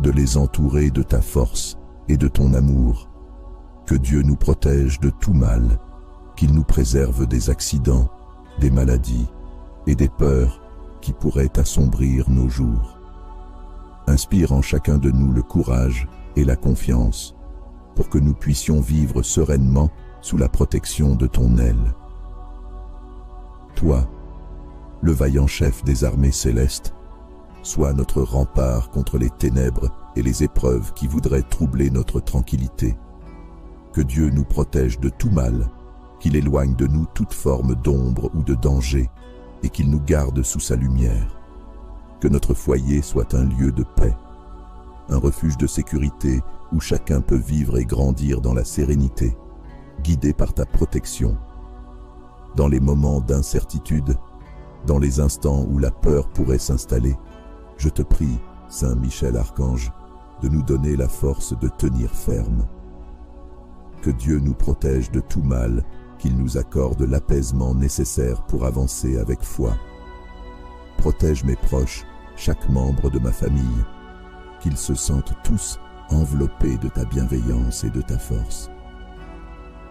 de les entourer de ta force et de ton amour. Que Dieu nous protège de tout mal, qu'il nous préserve des accidents, des maladies et des peurs qui pourraient assombrir nos jours. Inspire en chacun de nous le courage et la confiance pour que nous puissions vivre sereinement sous la protection de ton aile. Toi, le vaillant chef des armées célestes, sois notre rempart contre les ténèbres et les épreuves qui voudraient troubler notre tranquillité. Que Dieu nous protège de tout mal, qu'il éloigne de nous toute forme d'ombre ou de danger et qu'il nous garde sous sa lumière. Que notre foyer soit un lieu de paix, un refuge de sécurité où chacun peut vivre et grandir dans la sérénité, guidé par ta protection. Dans les moments d'incertitude, dans les instants où la peur pourrait s'installer, je te prie, Saint Michel Archange, de nous donner la force de tenir ferme. Que Dieu nous protège de tout mal, qu'il nous accorde l'apaisement nécessaire pour avancer avec foi. Protège mes proches, chaque membre de ma famille, qu'ils se sentent tous enveloppés de ta bienveillance et de ta force.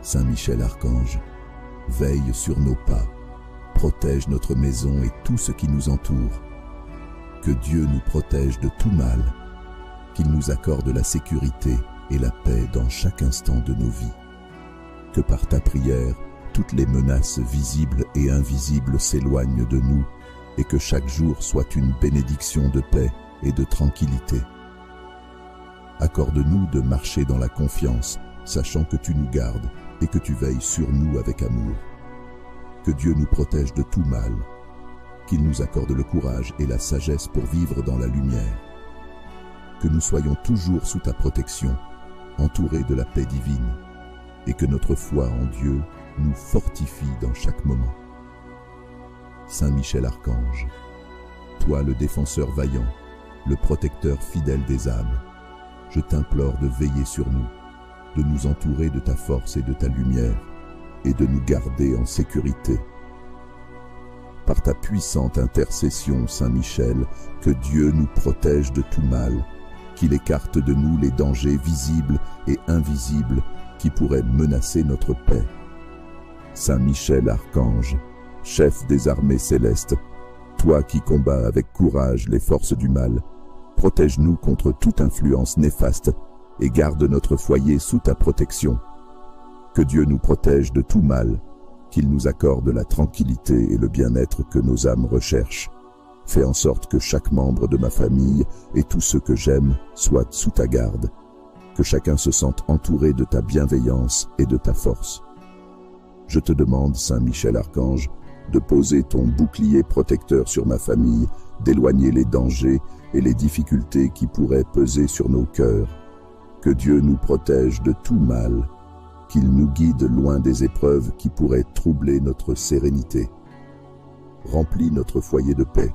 Saint Michel Archange, veille sur nos pas, protège notre maison et tout ce qui nous entoure. Que Dieu nous protège de tout mal, qu'il nous accorde la sécurité et la paix dans chaque instant de nos vies. Que par ta prière, toutes les menaces visibles et invisibles s'éloignent de nous et que chaque jour soit une bénédiction de paix et de tranquillité. Accorde-nous de marcher dans la confiance, sachant que tu nous gardes et que tu veilles sur nous avec amour. Que Dieu nous protège de tout mal, qu'il nous accorde le courage et la sagesse pour vivre dans la lumière. Que nous soyons toujours sous ta protection, entourés de la paix divine, et que notre foi en Dieu nous fortifie dans chaque moment. Saint Michel Archange, toi le défenseur vaillant, le protecteur fidèle des âmes, je t'implore de veiller sur nous, de nous entourer de ta force et de ta lumière, et de nous garder en sécurité. Par ta puissante intercession, Saint Michel, que Dieu nous protège de tout mal, qu'il écarte de nous les dangers visibles et invisibles qui pourraient menacer notre paix. Saint Michel Archange, chef des armées célestes, toi qui combats avec courage les forces du mal, protège-nous contre toute influence néfaste et garde notre foyer sous ta protection. Que Dieu nous protège de tout mal, qu'il nous accorde la tranquillité et le bien-être que nos âmes recherchent. Fais en sorte que chaque membre de ma famille et tous ceux que j'aime soient sous ta garde, que chacun se sente entouré de ta bienveillance et de ta force. Je te demande, Saint Michel Archange, de poser ton bouclier protecteur sur ma famille, d'éloigner les dangers et les difficultés qui pourraient peser sur nos cœurs. Que Dieu nous protège de tout mal, qu'il nous guide loin des épreuves qui pourraient troubler notre sérénité. Remplis notre foyer de paix,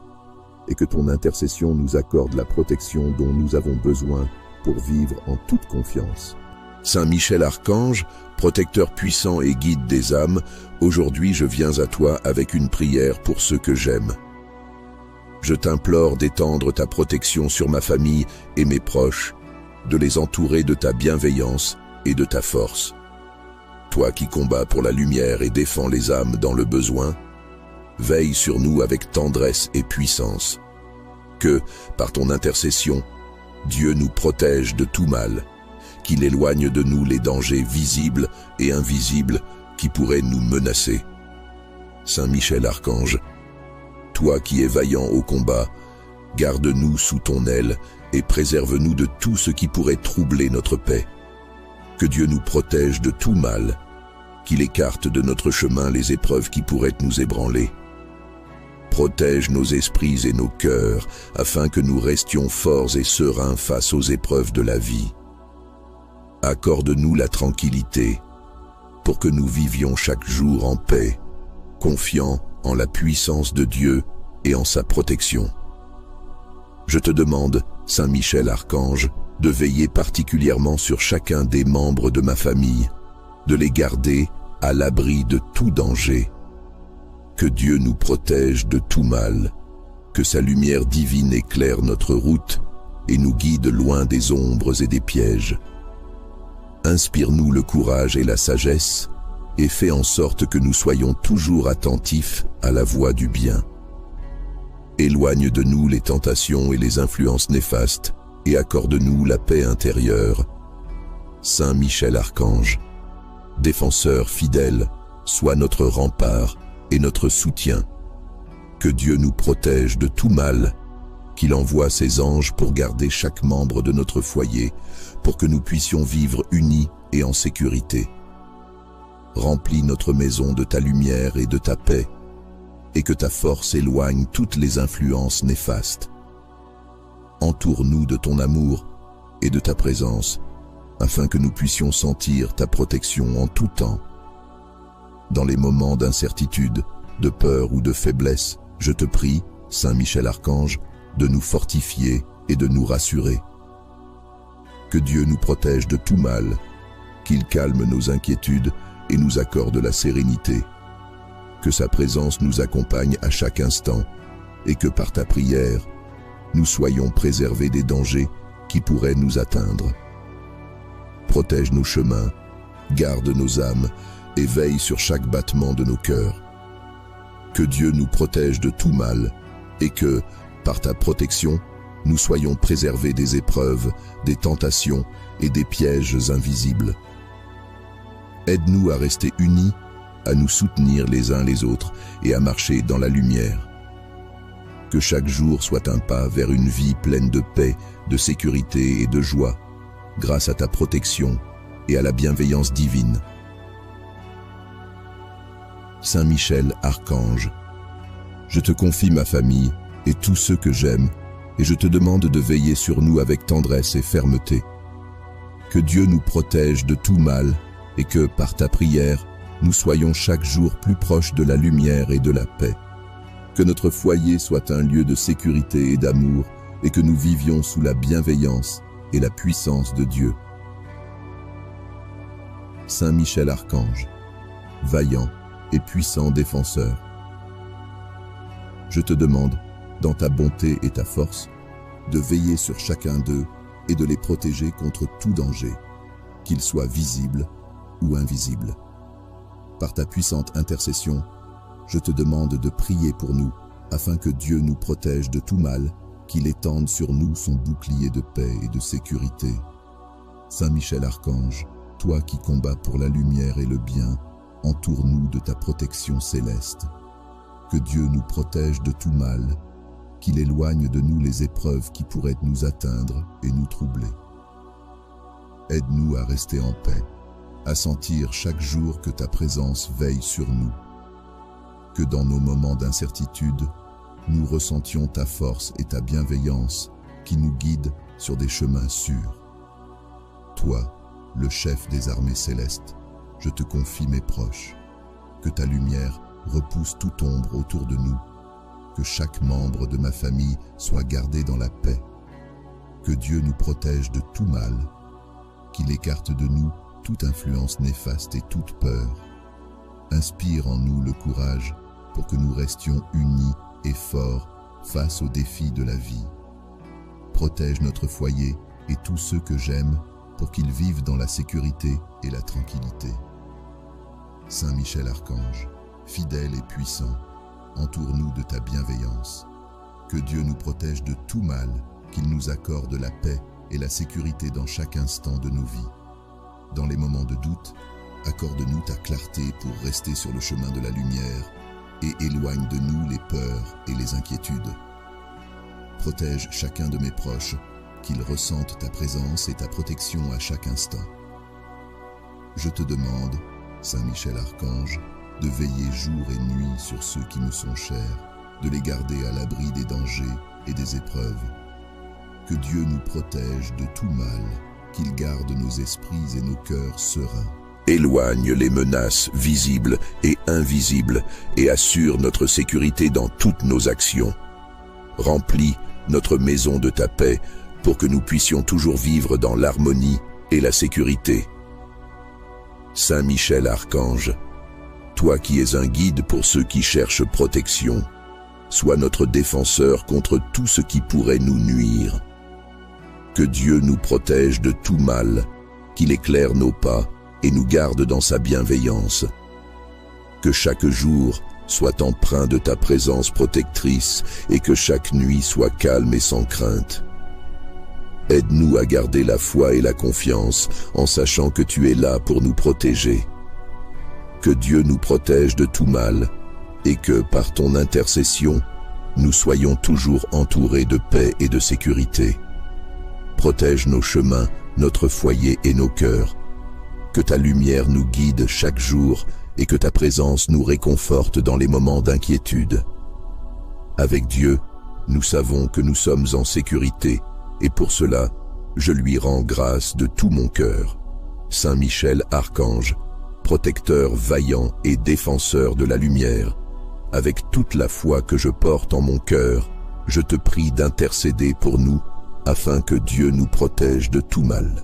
et que ton intercession nous accorde la protection dont nous avons besoin pour vivre en toute confiance. Saint Michel Archange, protecteur puissant et guide des âmes, aujourd'hui je viens à toi avec une prière pour ceux que j'aime. Je t'implore d'étendre ta protection sur ma famille et mes proches, de les entourer de ta bienveillance et de ta force. Toi qui combats pour la lumière et défends les âmes dans le besoin, veille sur nous avec tendresse et puissance. Que, par ton intercession, Dieu nous protège de tout mal, qu'il éloigne de nous les dangers visibles et invisibles qui pourraient nous menacer. Saint Michel Archange, toi qui es vaillant au combat, garde-nous sous ton aile et préserve-nous de tout ce qui pourrait troubler notre paix. Que Dieu nous protège de tout mal, qu'il écarte de notre chemin les épreuves qui pourraient nous ébranler. Protège nos esprits et nos cœurs, afin que nous restions forts et sereins face aux épreuves de la vie. Accorde-nous la tranquillité, pour que nous vivions chaque jour en paix, confiants en la puissance de Dieu et en sa protection. Je te demande, Saint Michel Archange, de veiller particulièrement sur chacun des membres de ma famille, de les garder à l'abri de tout danger. Que Dieu nous protège de tout mal, que sa lumière divine éclaire notre route et nous guide loin des ombres et des pièges. Inspire-nous le courage et la sagesse et fais en sorte que nous soyons toujours attentifs à la voie du bien. Éloigne de nous les tentations et les influences néfastes et accorde-nous la paix intérieure. Saint Michel Archange, défenseur fidèle, sois notre rempart et notre soutien. Que Dieu nous protège de tout mal, qu'il envoie ses anges pour garder chaque membre de notre foyer, pour que nous puissions vivre unis et en sécurité. Remplis notre maison de ta lumière et de ta paix, et que ta force éloigne toutes les influences néfastes. Entoure-nous de ton amour et de ta présence, afin que nous puissions sentir ta protection en tout temps. Dans les moments d'incertitude, de peur ou de faiblesse, je te prie, Saint Michel Archange, de nous fortifier et de nous rassurer. Que Dieu nous protège de tout mal, qu'il calme nos inquiétudes et nous accorde la sérénité. Que sa présence nous accompagne à chaque instant et que par ta prière, nous soyons préservés des dangers qui pourraient nous atteindre. Protège nos chemins, garde nos âmes et veille sur chaque battement de nos cœurs. Que Dieu nous protège de tout mal et que, par ta protection, nous soyons préservés des épreuves, des tentations et des pièges invisibles. Aide-nous à rester unis, à nous soutenir les uns les autres et à marcher dans la lumière. Que chaque jour soit un pas vers une vie pleine de paix, de sécurité et de joie, grâce à ta protection et à la bienveillance divine. Saint Michel, Archange, je te confie ma famille et tous ceux que j'aime, et je te demande de veiller sur nous avec tendresse et fermeté. Que Dieu nous protège de tout mal et que, par ta prière, nous soyons chaque jour plus proches de la lumière et de la paix. Que notre foyer soit un lieu de sécurité et d'amour et que nous vivions sous la bienveillance et la puissance de Dieu. Saint Michel Archange, vaillant et puissant défenseur, je te demande, dans ta bonté et ta force, de veiller sur chacun d'eux et de les protéger contre tout danger, qu'il soit visible ou invisible. Par ta puissante intercession, je te demande de prier pour nous, afin que Dieu nous protège de tout mal, qu'il étende sur nous son bouclier de paix et de sécurité. Saint Michel Archange, toi qui combats pour la lumière et le bien, entoure-nous de ta protection céleste. Que Dieu nous protège de tout mal, qu'il éloigne de nous les épreuves qui pourraient nous atteindre et nous troubler. Aide-nous à rester en paix, à sentir chaque jour que ta présence veille sur nous. Que dans nos moments d'incertitude, nous ressentions ta force et ta bienveillance qui nous guident sur des chemins sûrs. Toi, le chef des armées célestes, je te confie mes proches. Que ta lumière repousse toute ombre autour de nous. Que chaque membre de ma famille soit gardé dans la paix. Que Dieu nous protège de tout mal, qu'il écarte de nous toute influence néfaste et toute peur. Inspire en nous le courage pour que nous restions unis et forts face aux défis de la vie. Protège notre foyer et tous ceux que j'aime pour qu'ils vivent dans la sécurité et la tranquillité. Saint Michel Archange, fidèle et puissant, entoure-nous de ta bienveillance. Que Dieu nous protège de tout mal, qu'il nous accorde la paix et la sécurité dans chaque instant de nos vies. Dans les moments de doute, accorde-nous ta clarté pour rester sur le chemin de la lumière et éloigne de nous les peurs et les inquiétudes. Protège chacun de mes proches, qu'ils ressentent ta présence et ta protection à chaque instant. Je te demande, Saint Michel Archange, de veiller jour et nuit sur ceux qui me sont chers, de les garder à l'abri des dangers et des épreuves. Que Dieu nous protège de tout mal, qu'il garde nos esprits et nos cœurs sereins. Éloigne les menaces visibles et invisibles et assure notre sécurité dans toutes nos actions. Remplis notre maison de ta paix pour que nous puissions toujours vivre dans l'harmonie et la sécurité. Saint Michel Archange, toi qui es un guide pour ceux qui cherchent protection, sois notre défenseur contre tout ce qui pourrait nous nuire. Que Dieu nous protège de tout mal, qu'il éclaire nos pas et nous garde dans sa bienveillance. Que chaque jour soit empreint de ta présence protectrice et que chaque nuit soit calme et sans crainte. Aide-nous à garder la foi et la confiance en sachant que tu es là pour nous protéger. Que Dieu nous protège de tout mal et que, par ton intercession, nous soyons toujours entourés de paix et de sécurité. Protège nos chemins, notre foyer et nos cœurs. Que ta lumière nous guide chaque jour et que ta présence nous réconforte dans les moments d'inquiétude. Avec Dieu, nous savons que nous sommes en sécurité et pour cela, je lui rends grâce de tout mon cœur. Saint Michel Archange, protecteur vaillant et défenseur de la lumière, avec toute la foi que je porte en mon cœur, je te prie d'intercéder pour nous afin que Dieu nous protège de tout mal.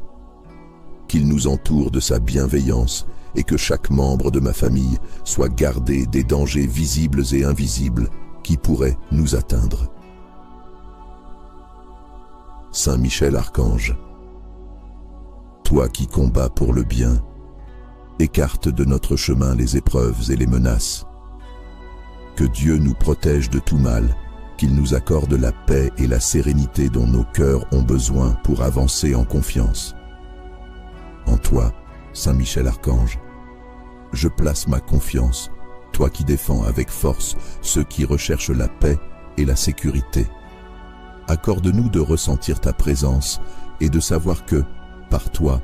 Qu'il nous entoure de sa bienveillance et que chaque membre de ma famille soit gardé des dangers visibles et invisibles qui pourraient nous atteindre. Saint Michel Archange, toi qui combats pour le bien, écarte de notre chemin les épreuves et les menaces. Que Dieu nous protège de tout mal, qu'il nous accorde la paix et la sérénité dont nos cœurs ont besoin pour avancer en confiance. En toi, Saint Michel Archange, je place ma confiance, toi qui défends avec force ceux qui recherchent la paix et la sécurité. Accorde-nous de ressentir ta présence et de savoir que, par toi,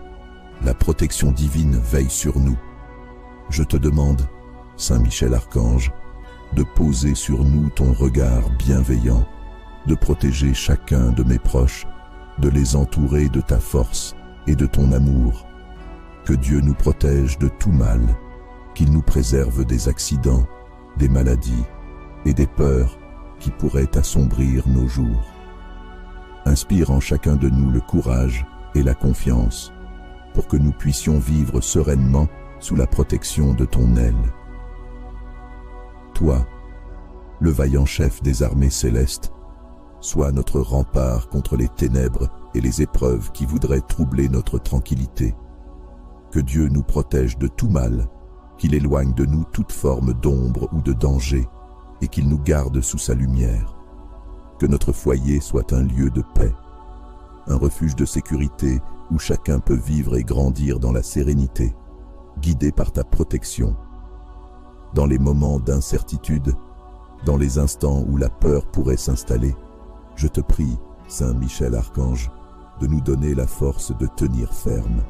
la protection divine veille sur nous. Je te demande, Saint Michel Archange, de poser sur nous ton regard bienveillant, de protéger chacun de mes proches, de les entourer de ta force et de ton amour. Que Dieu nous protège de tout mal, qu'il nous préserve des accidents, des maladies et des peurs qui pourraient assombrir nos jours. Inspire en chacun de nous le courage et la confiance pour que nous puissions vivre sereinement sous la protection de ton aile. Toi, le vaillant chef des armées célestes, sois notre rempart contre les ténèbres et les épreuves qui voudraient troubler notre tranquillité. Que Dieu nous protège de tout mal, qu'il éloigne de nous toute forme d'ombre ou de danger, et qu'il nous garde sous sa lumière. Que notre foyer soit un lieu de paix, un refuge de sécurité où chacun peut vivre et grandir dans la sérénité, guidé par ta protection. Dans les moments d'incertitude, dans les instants où la peur pourrait s'installer, je te prie, Saint Michel Archange, de nous donner la force de tenir ferme.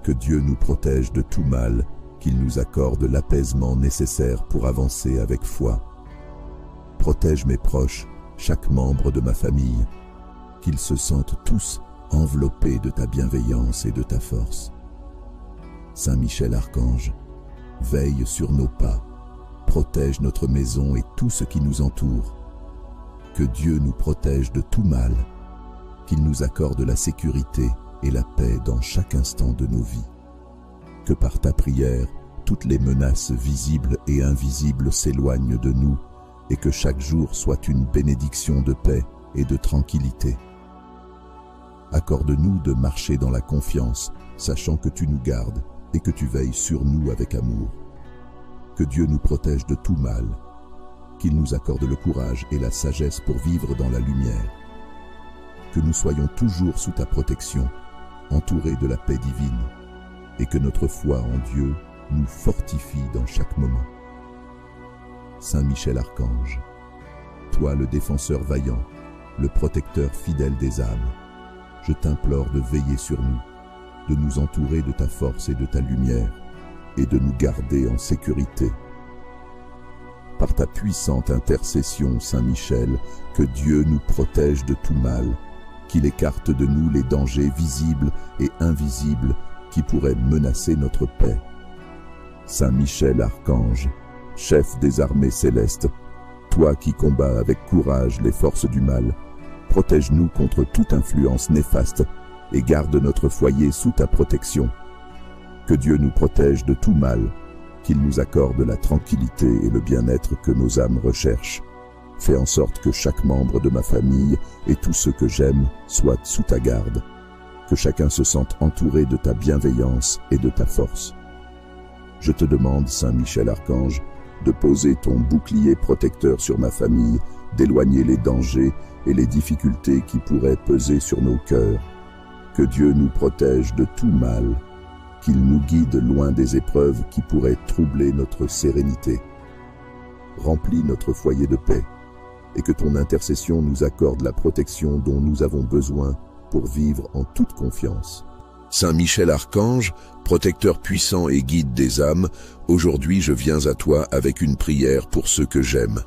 Que Dieu nous protège de tout mal, qu'il nous accorde l'apaisement nécessaire pour avancer avec foi. Protège mes proches, chaque membre de ma famille, qu'ils se sentent tous enveloppés de ta bienveillance et de ta force. Saint Michel Archange, veille sur nos pas, protège notre maison et tout ce qui nous entoure. Que Dieu nous protège de tout mal, qu'il nous accorde la sécurité et la paix dans chaque instant de nos vies. Que par ta prière, toutes les menaces visibles et invisibles s'éloignent de nous et que chaque jour soit une bénédiction de paix et de tranquillité. Accorde-nous de marcher dans la confiance, sachant que tu nous gardes et que tu veilles sur nous avec amour. Que Dieu nous protège de tout mal, qu'il nous accorde le courage et la sagesse pour vivre dans la lumière. Que nous soyons toujours sous ta protection, entourés de la paix divine, et que notre foi en Dieu nous fortifie dans chaque moment. Saint Michel Archange, toi le défenseur vaillant, le protecteur fidèle des âmes, je t'implore de veiller sur nous, de nous entourer de ta force et de ta lumière, et de nous garder en sécurité. Par ta puissante intercession, Saint Michel, que Dieu nous protège de tout mal, qu'il écarte de nous les dangers visibles et invisibles qui pourraient menacer notre paix. Saint Michel Archange, chef des armées célestes, toi qui combats avec courage les forces du mal, protège-nous contre toute influence néfaste et garde notre foyer sous ta protection. Que Dieu nous protège de tout mal, qu'il nous accorde la tranquillité et le bien-être que nos âmes recherchent. Fais en sorte que chaque membre de ma famille et tous ceux que j'aime soient sous ta garde, que chacun se sente entouré de ta bienveillance et de ta force. Je te demande, Saint Michel Archange, de poser ton bouclier protecteur sur ma famille, d'éloigner les dangers et les difficultés qui pourraient peser sur nos cœurs. Que Dieu nous protège de tout mal, qu'il nous guide loin des épreuves qui pourraient troubler notre sérénité. Remplis notre foyer de paix, et que ton intercession nous accorde la protection dont nous avons besoin pour vivre en toute confiance. Saint Michel Archange, protecteur puissant et guide des âmes, aujourd'hui je viens à toi avec une prière pour ceux que j'aime.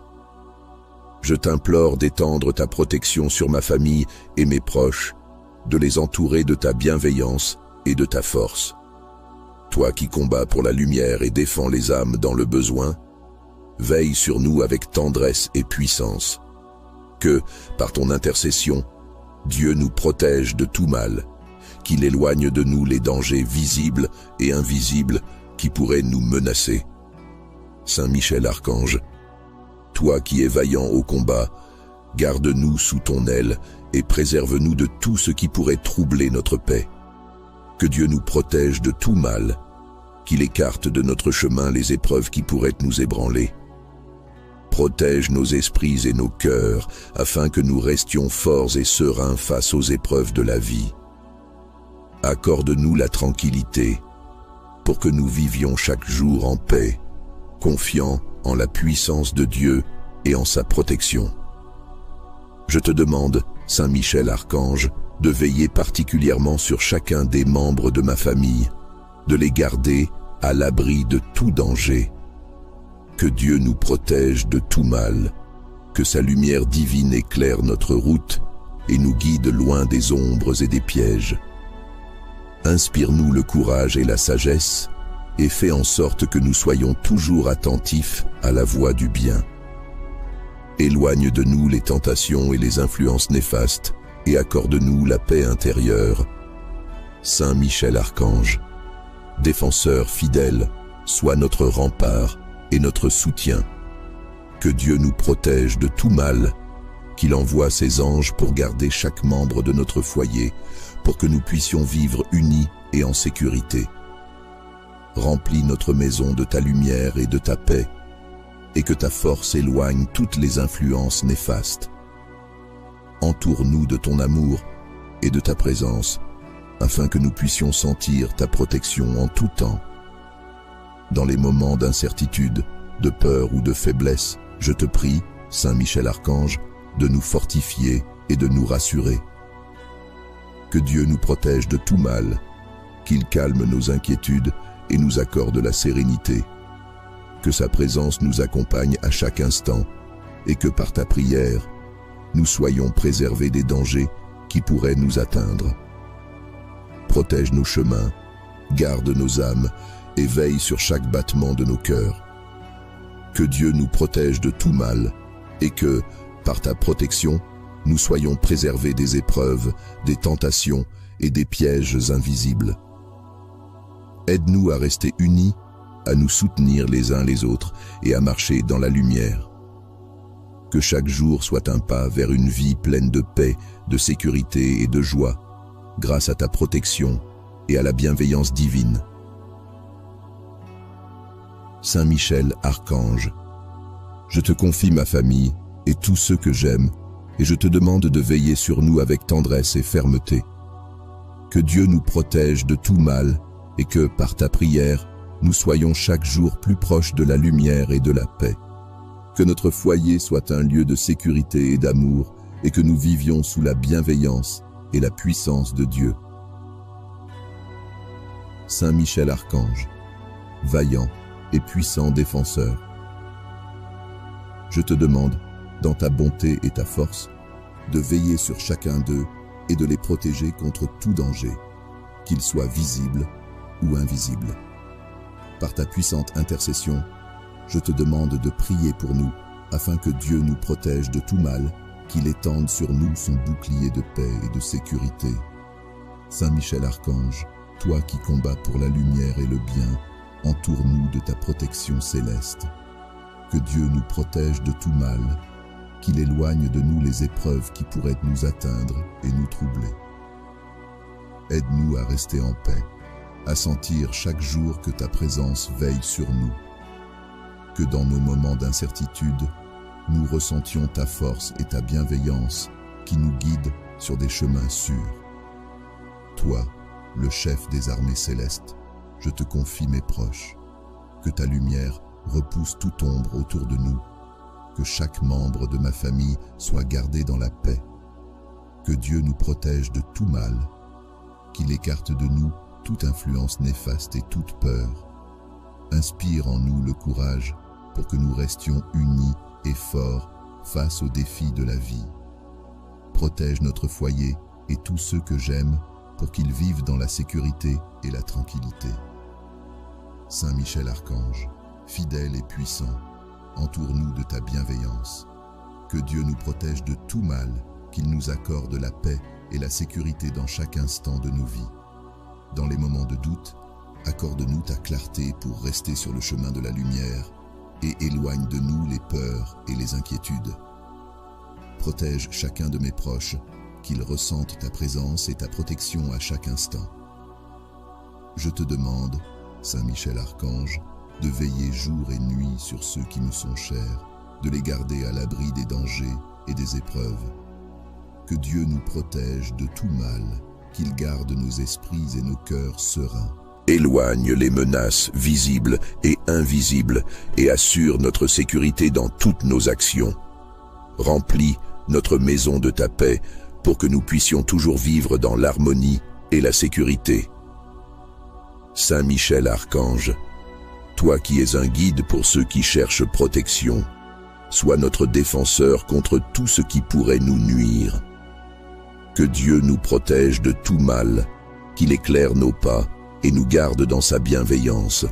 Je t'implore d'étendre ta protection sur ma famille et mes proches, de les entourer de ta bienveillance et de ta force. Toi qui combats pour la lumière et défends les âmes dans le besoin, veille sur nous avec tendresse et puissance. Que, par ton intercession, Dieu nous protège de tout mal, qu'il éloigne de nous les dangers visibles et invisibles qui pourraient nous menacer. Saint Michel Archange, toi qui es vaillant au combat, garde-nous sous ton aile et préserve-nous de tout ce qui pourrait troubler notre paix. Que Dieu nous protège de tout mal, qu'il écarte de notre chemin les épreuves qui pourraient nous ébranler. Protège nos esprits et nos cœurs, afin que nous restions forts et sereins face aux épreuves de la vie. Accorde-nous la tranquillité, pour que nous vivions chaque jour en paix, confiants en la puissance de Dieu et en sa protection. Je te demande, Saint Michel Archange, de veiller particulièrement sur chacun des membres de ma famille, de les garder à l'abri de tout danger. Que Dieu nous protège de tout mal, que sa lumière divine éclaire notre route et nous guide loin des ombres et des pièges. Inspire-nous le courage et la sagesse, et fais en sorte que nous soyons toujours attentifs à la voie du bien. Éloigne de nous les tentations et les influences néfastes, et accorde-nous la paix intérieure. Saint Michel Archange, défenseur fidèle, sois notre rempart et notre soutien. Que Dieu nous protège de tout mal, qu'il envoie ses anges pour garder chaque membre de notre foyer, pour que nous puissions vivre unis et en sécurité. Remplis notre maison de ta lumière et de ta paix, et que ta force éloigne toutes les influences néfastes. Entoure-nous de ton amour et de ta présence, afin que nous puissions sentir ta protection en tout temps. Dans les moments d'incertitude, de peur ou de faiblesse, je te prie, Saint Michel Archange, de nous fortifier et de nous rassurer. Que Dieu nous protège de tout mal, qu'il calme nos inquiétudes et nous accorde la sérénité. Que sa présence nous accompagne à chaque instant et que par ta prière, nous soyons préservés des dangers qui pourraient nous atteindre. Protège nos chemins, garde nos âmes et veille sur chaque battement de nos cœurs. Que Dieu nous protège de tout mal et que, par ta protection, nous soyons préservés des épreuves, des tentations et des pièges invisibles. Aide-nous à rester unis, à nous soutenir les uns les autres et à marcher dans la lumière. Que chaque jour soit un pas vers une vie pleine de paix, de sécurité et de joie, grâce à ta protection et à la bienveillance divine. Saint Michel Archange, je te confie ma famille et tous ceux que j'aime, et je te demande de veiller sur nous avec tendresse et fermeté. Que Dieu nous protège de tout mal et que, par ta prière, nous soyons chaque jour plus proches de la lumière et de la paix. Que notre foyer soit un lieu de sécurité et d'amour et que nous vivions sous la bienveillance et la puissance de Dieu. Saint Michel Archange, vaillant et puissant défenseur, je te demande, dans ta bonté et ta force, de veiller sur chacun d'eux et de les protéger contre tout danger, qu'il soit visible ou invisible. Par ta puissante intercession, je te demande de prier pour nous, afin que Dieu nous protège de tout mal, qu'il étende sur nous son bouclier de paix et de sécurité. Saint Michel Archange, toi qui combats pour la lumière et le bien, entoure-nous de ta protection céleste. Que Dieu nous protège de tout mal, qu'il éloigne de nous les épreuves qui pourraient nous atteindre et nous troubler. Aide-nous à rester en paix, à sentir chaque jour que ta présence veille sur nous. Que dans nos moments d'incertitude, nous ressentions ta force et ta bienveillance qui nous guident sur des chemins sûrs. Toi, le chef des armées célestes, je te confie mes proches. Que ta lumière repousse toute ombre autour de nous. Que chaque membre de ma famille soit gardé dans la paix. Que Dieu nous protège de tout mal. Qu'il écarte de nous toute influence néfaste et toute peur. Inspire en nous le courage pour que nous restions unis et forts face aux défis de la vie. Protège notre foyer et tous ceux que j'aime pour qu'ils vivent dans la sécurité et la tranquillité. Saint Michel Archange, fidèle et puissant, entoure-nous de ta bienveillance. Que Dieu nous protège de tout mal, qu'il nous accorde la paix et la sécurité dans chaque instant de nos vies. Dans les moments de doute, accorde-nous ta clarté pour rester sur le chemin de la lumière et éloigne de nous les peurs et les inquiétudes. Protège chacun de mes proches, qu'ils ressentent ta présence et ta protection à chaque instant. Je te demande, Saint Michel Archange, de veiller jour et nuit sur ceux qui me sont chers, de les garder à l'abri des dangers et des épreuves. Que Dieu nous protège de tout mal, qu'il garde nos esprits et nos cœurs sereins. Éloigne les menaces visibles et invisibles et assure notre sécurité dans toutes nos actions. Remplis notre maison de ta paix pour que nous puissions toujours vivre dans l'harmonie et la sécurité. Saint Michel Archange, toi qui es un guide pour ceux qui cherchent protection, sois notre défenseur contre tout ce qui pourrait nous nuire. Que Dieu nous protège de tout mal, qu'il éclaire nos pas et nous garde dans sa bienveillance.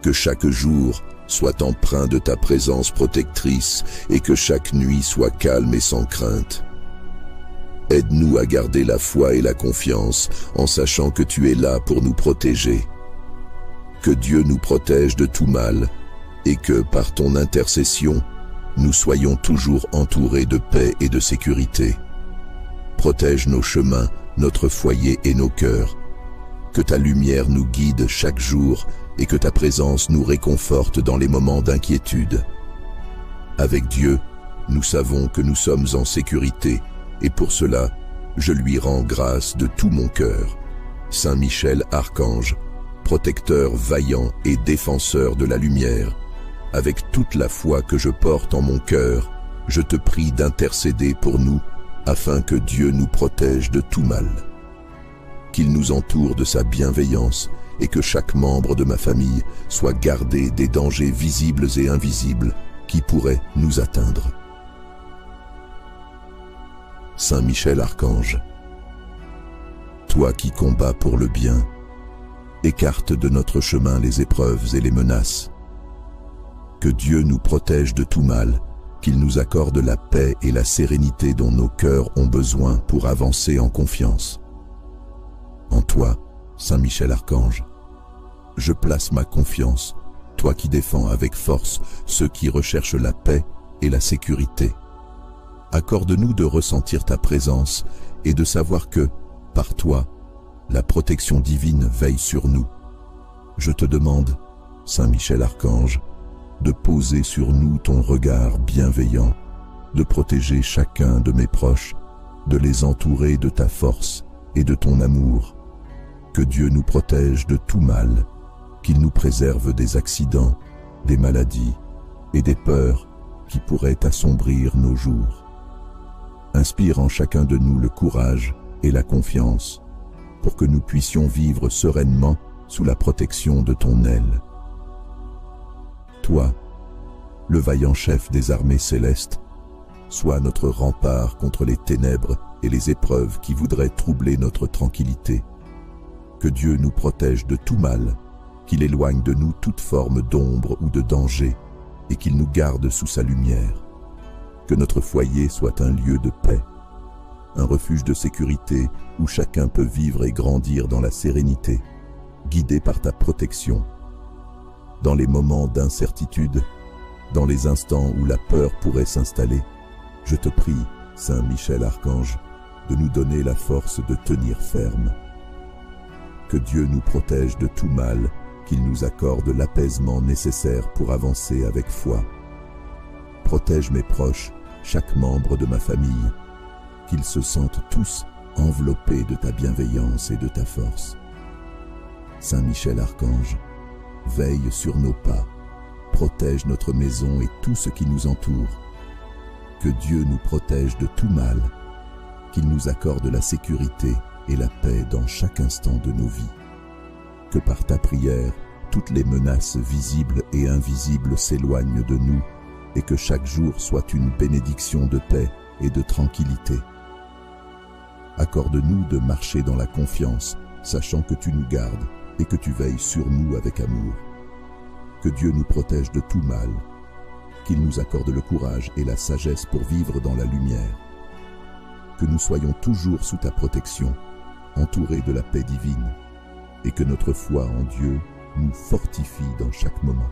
Que chaque jour soit empreint de ta présence protectrice et que chaque nuit soit calme et sans crainte. Aide-nous à garder la foi et la confiance en sachant que tu es là pour nous protéger. Que Dieu nous protège de tout mal et que, par ton intercession, nous soyons toujours entourés de paix et de sécurité. Protège nos chemins, notre foyer et nos cœurs. Que ta lumière nous guide chaque jour et que ta présence nous réconforte dans les moments d'inquiétude. Avec Dieu, nous savons que nous sommes en sécurité et pour cela, je lui rends grâce de tout mon cœur. Saint Michel Archange, protecteur vaillant et défenseur de la lumière, avec toute la foi que je porte en mon cœur, je te prie d'intercéder pour nous afin que Dieu nous protège de tout mal. Qu'il nous entoure de sa bienveillance et que chaque membre de ma famille soit gardé des dangers visibles et invisibles qui pourraient nous atteindre. Saint Michel Archange, toi qui combats pour le bien, écarte de notre chemin les épreuves et les menaces. Que Dieu nous protège de tout mal, qu'il nous accorde la paix et la sérénité dont nos cœurs ont besoin pour avancer en confiance. En toi, Saint Michel Archange, je place ma confiance, toi qui défends avec force ceux qui recherchent la paix et la sécurité. Accorde-nous de ressentir ta présence et de savoir que, par toi, la protection divine veille sur nous. Je te demande, Saint Michel Archange, de poser sur nous ton regard bienveillant, de protéger chacun de mes proches, de les entourer de ta force et de ton amour. Que Dieu nous protège de tout mal, qu'il nous préserve des accidents, des maladies et des peurs qui pourraient assombrir nos jours. Inspire en chacun de nous le courage et la confiance pour que nous puissions vivre sereinement sous la protection de ton aile. Toi, le vaillant chef des armées célestes, sois notre rempart contre les ténèbres et les épreuves qui voudraient troubler notre tranquillité. Que Dieu nous protège de tout mal, qu'il éloigne de nous toute forme d'ombre ou de danger et qu'il nous garde sous sa lumière. Que notre foyer soit un lieu de paix, un refuge de sécurité où chacun peut vivre et grandir dans la sérénité, guidé par ta protection. Dans les moments d'incertitude, dans les instants où la peur pourrait s'installer, je te prie, Saint Michel Archange, de nous donner la force de tenir ferme. Que Dieu nous protège de tout mal, qu'il nous accorde l'apaisement nécessaire pour avancer avec foi. Protège mes proches, chaque membre de ma famille, qu'ils se sentent tous enveloppés de ta bienveillance et de ta force. Saint Michel Archange, veille sur nos pas, protège notre maison et tout ce qui nous entoure. Que Dieu nous protège de tout mal, qu'il nous accorde la sécurité et la paix dans chaque instant de nos vies. Que par ta prière, toutes les menaces visibles et invisibles s'éloignent de nous et que chaque jour soit une bénédiction de paix et de tranquillité. Accorde-nous de marcher dans la confiance, sachant que tu nous gardes et que tu veilles sur nous avec amour. Que Dieu nous protège de tout mal, qu'il nous accorde le courage et la sagesse pour vivre dans la lumière. Que nous soyons toujours sous ta protection, entourés de la paix divine, et que notre foi en Dieu nous fortifie dans chaque moment.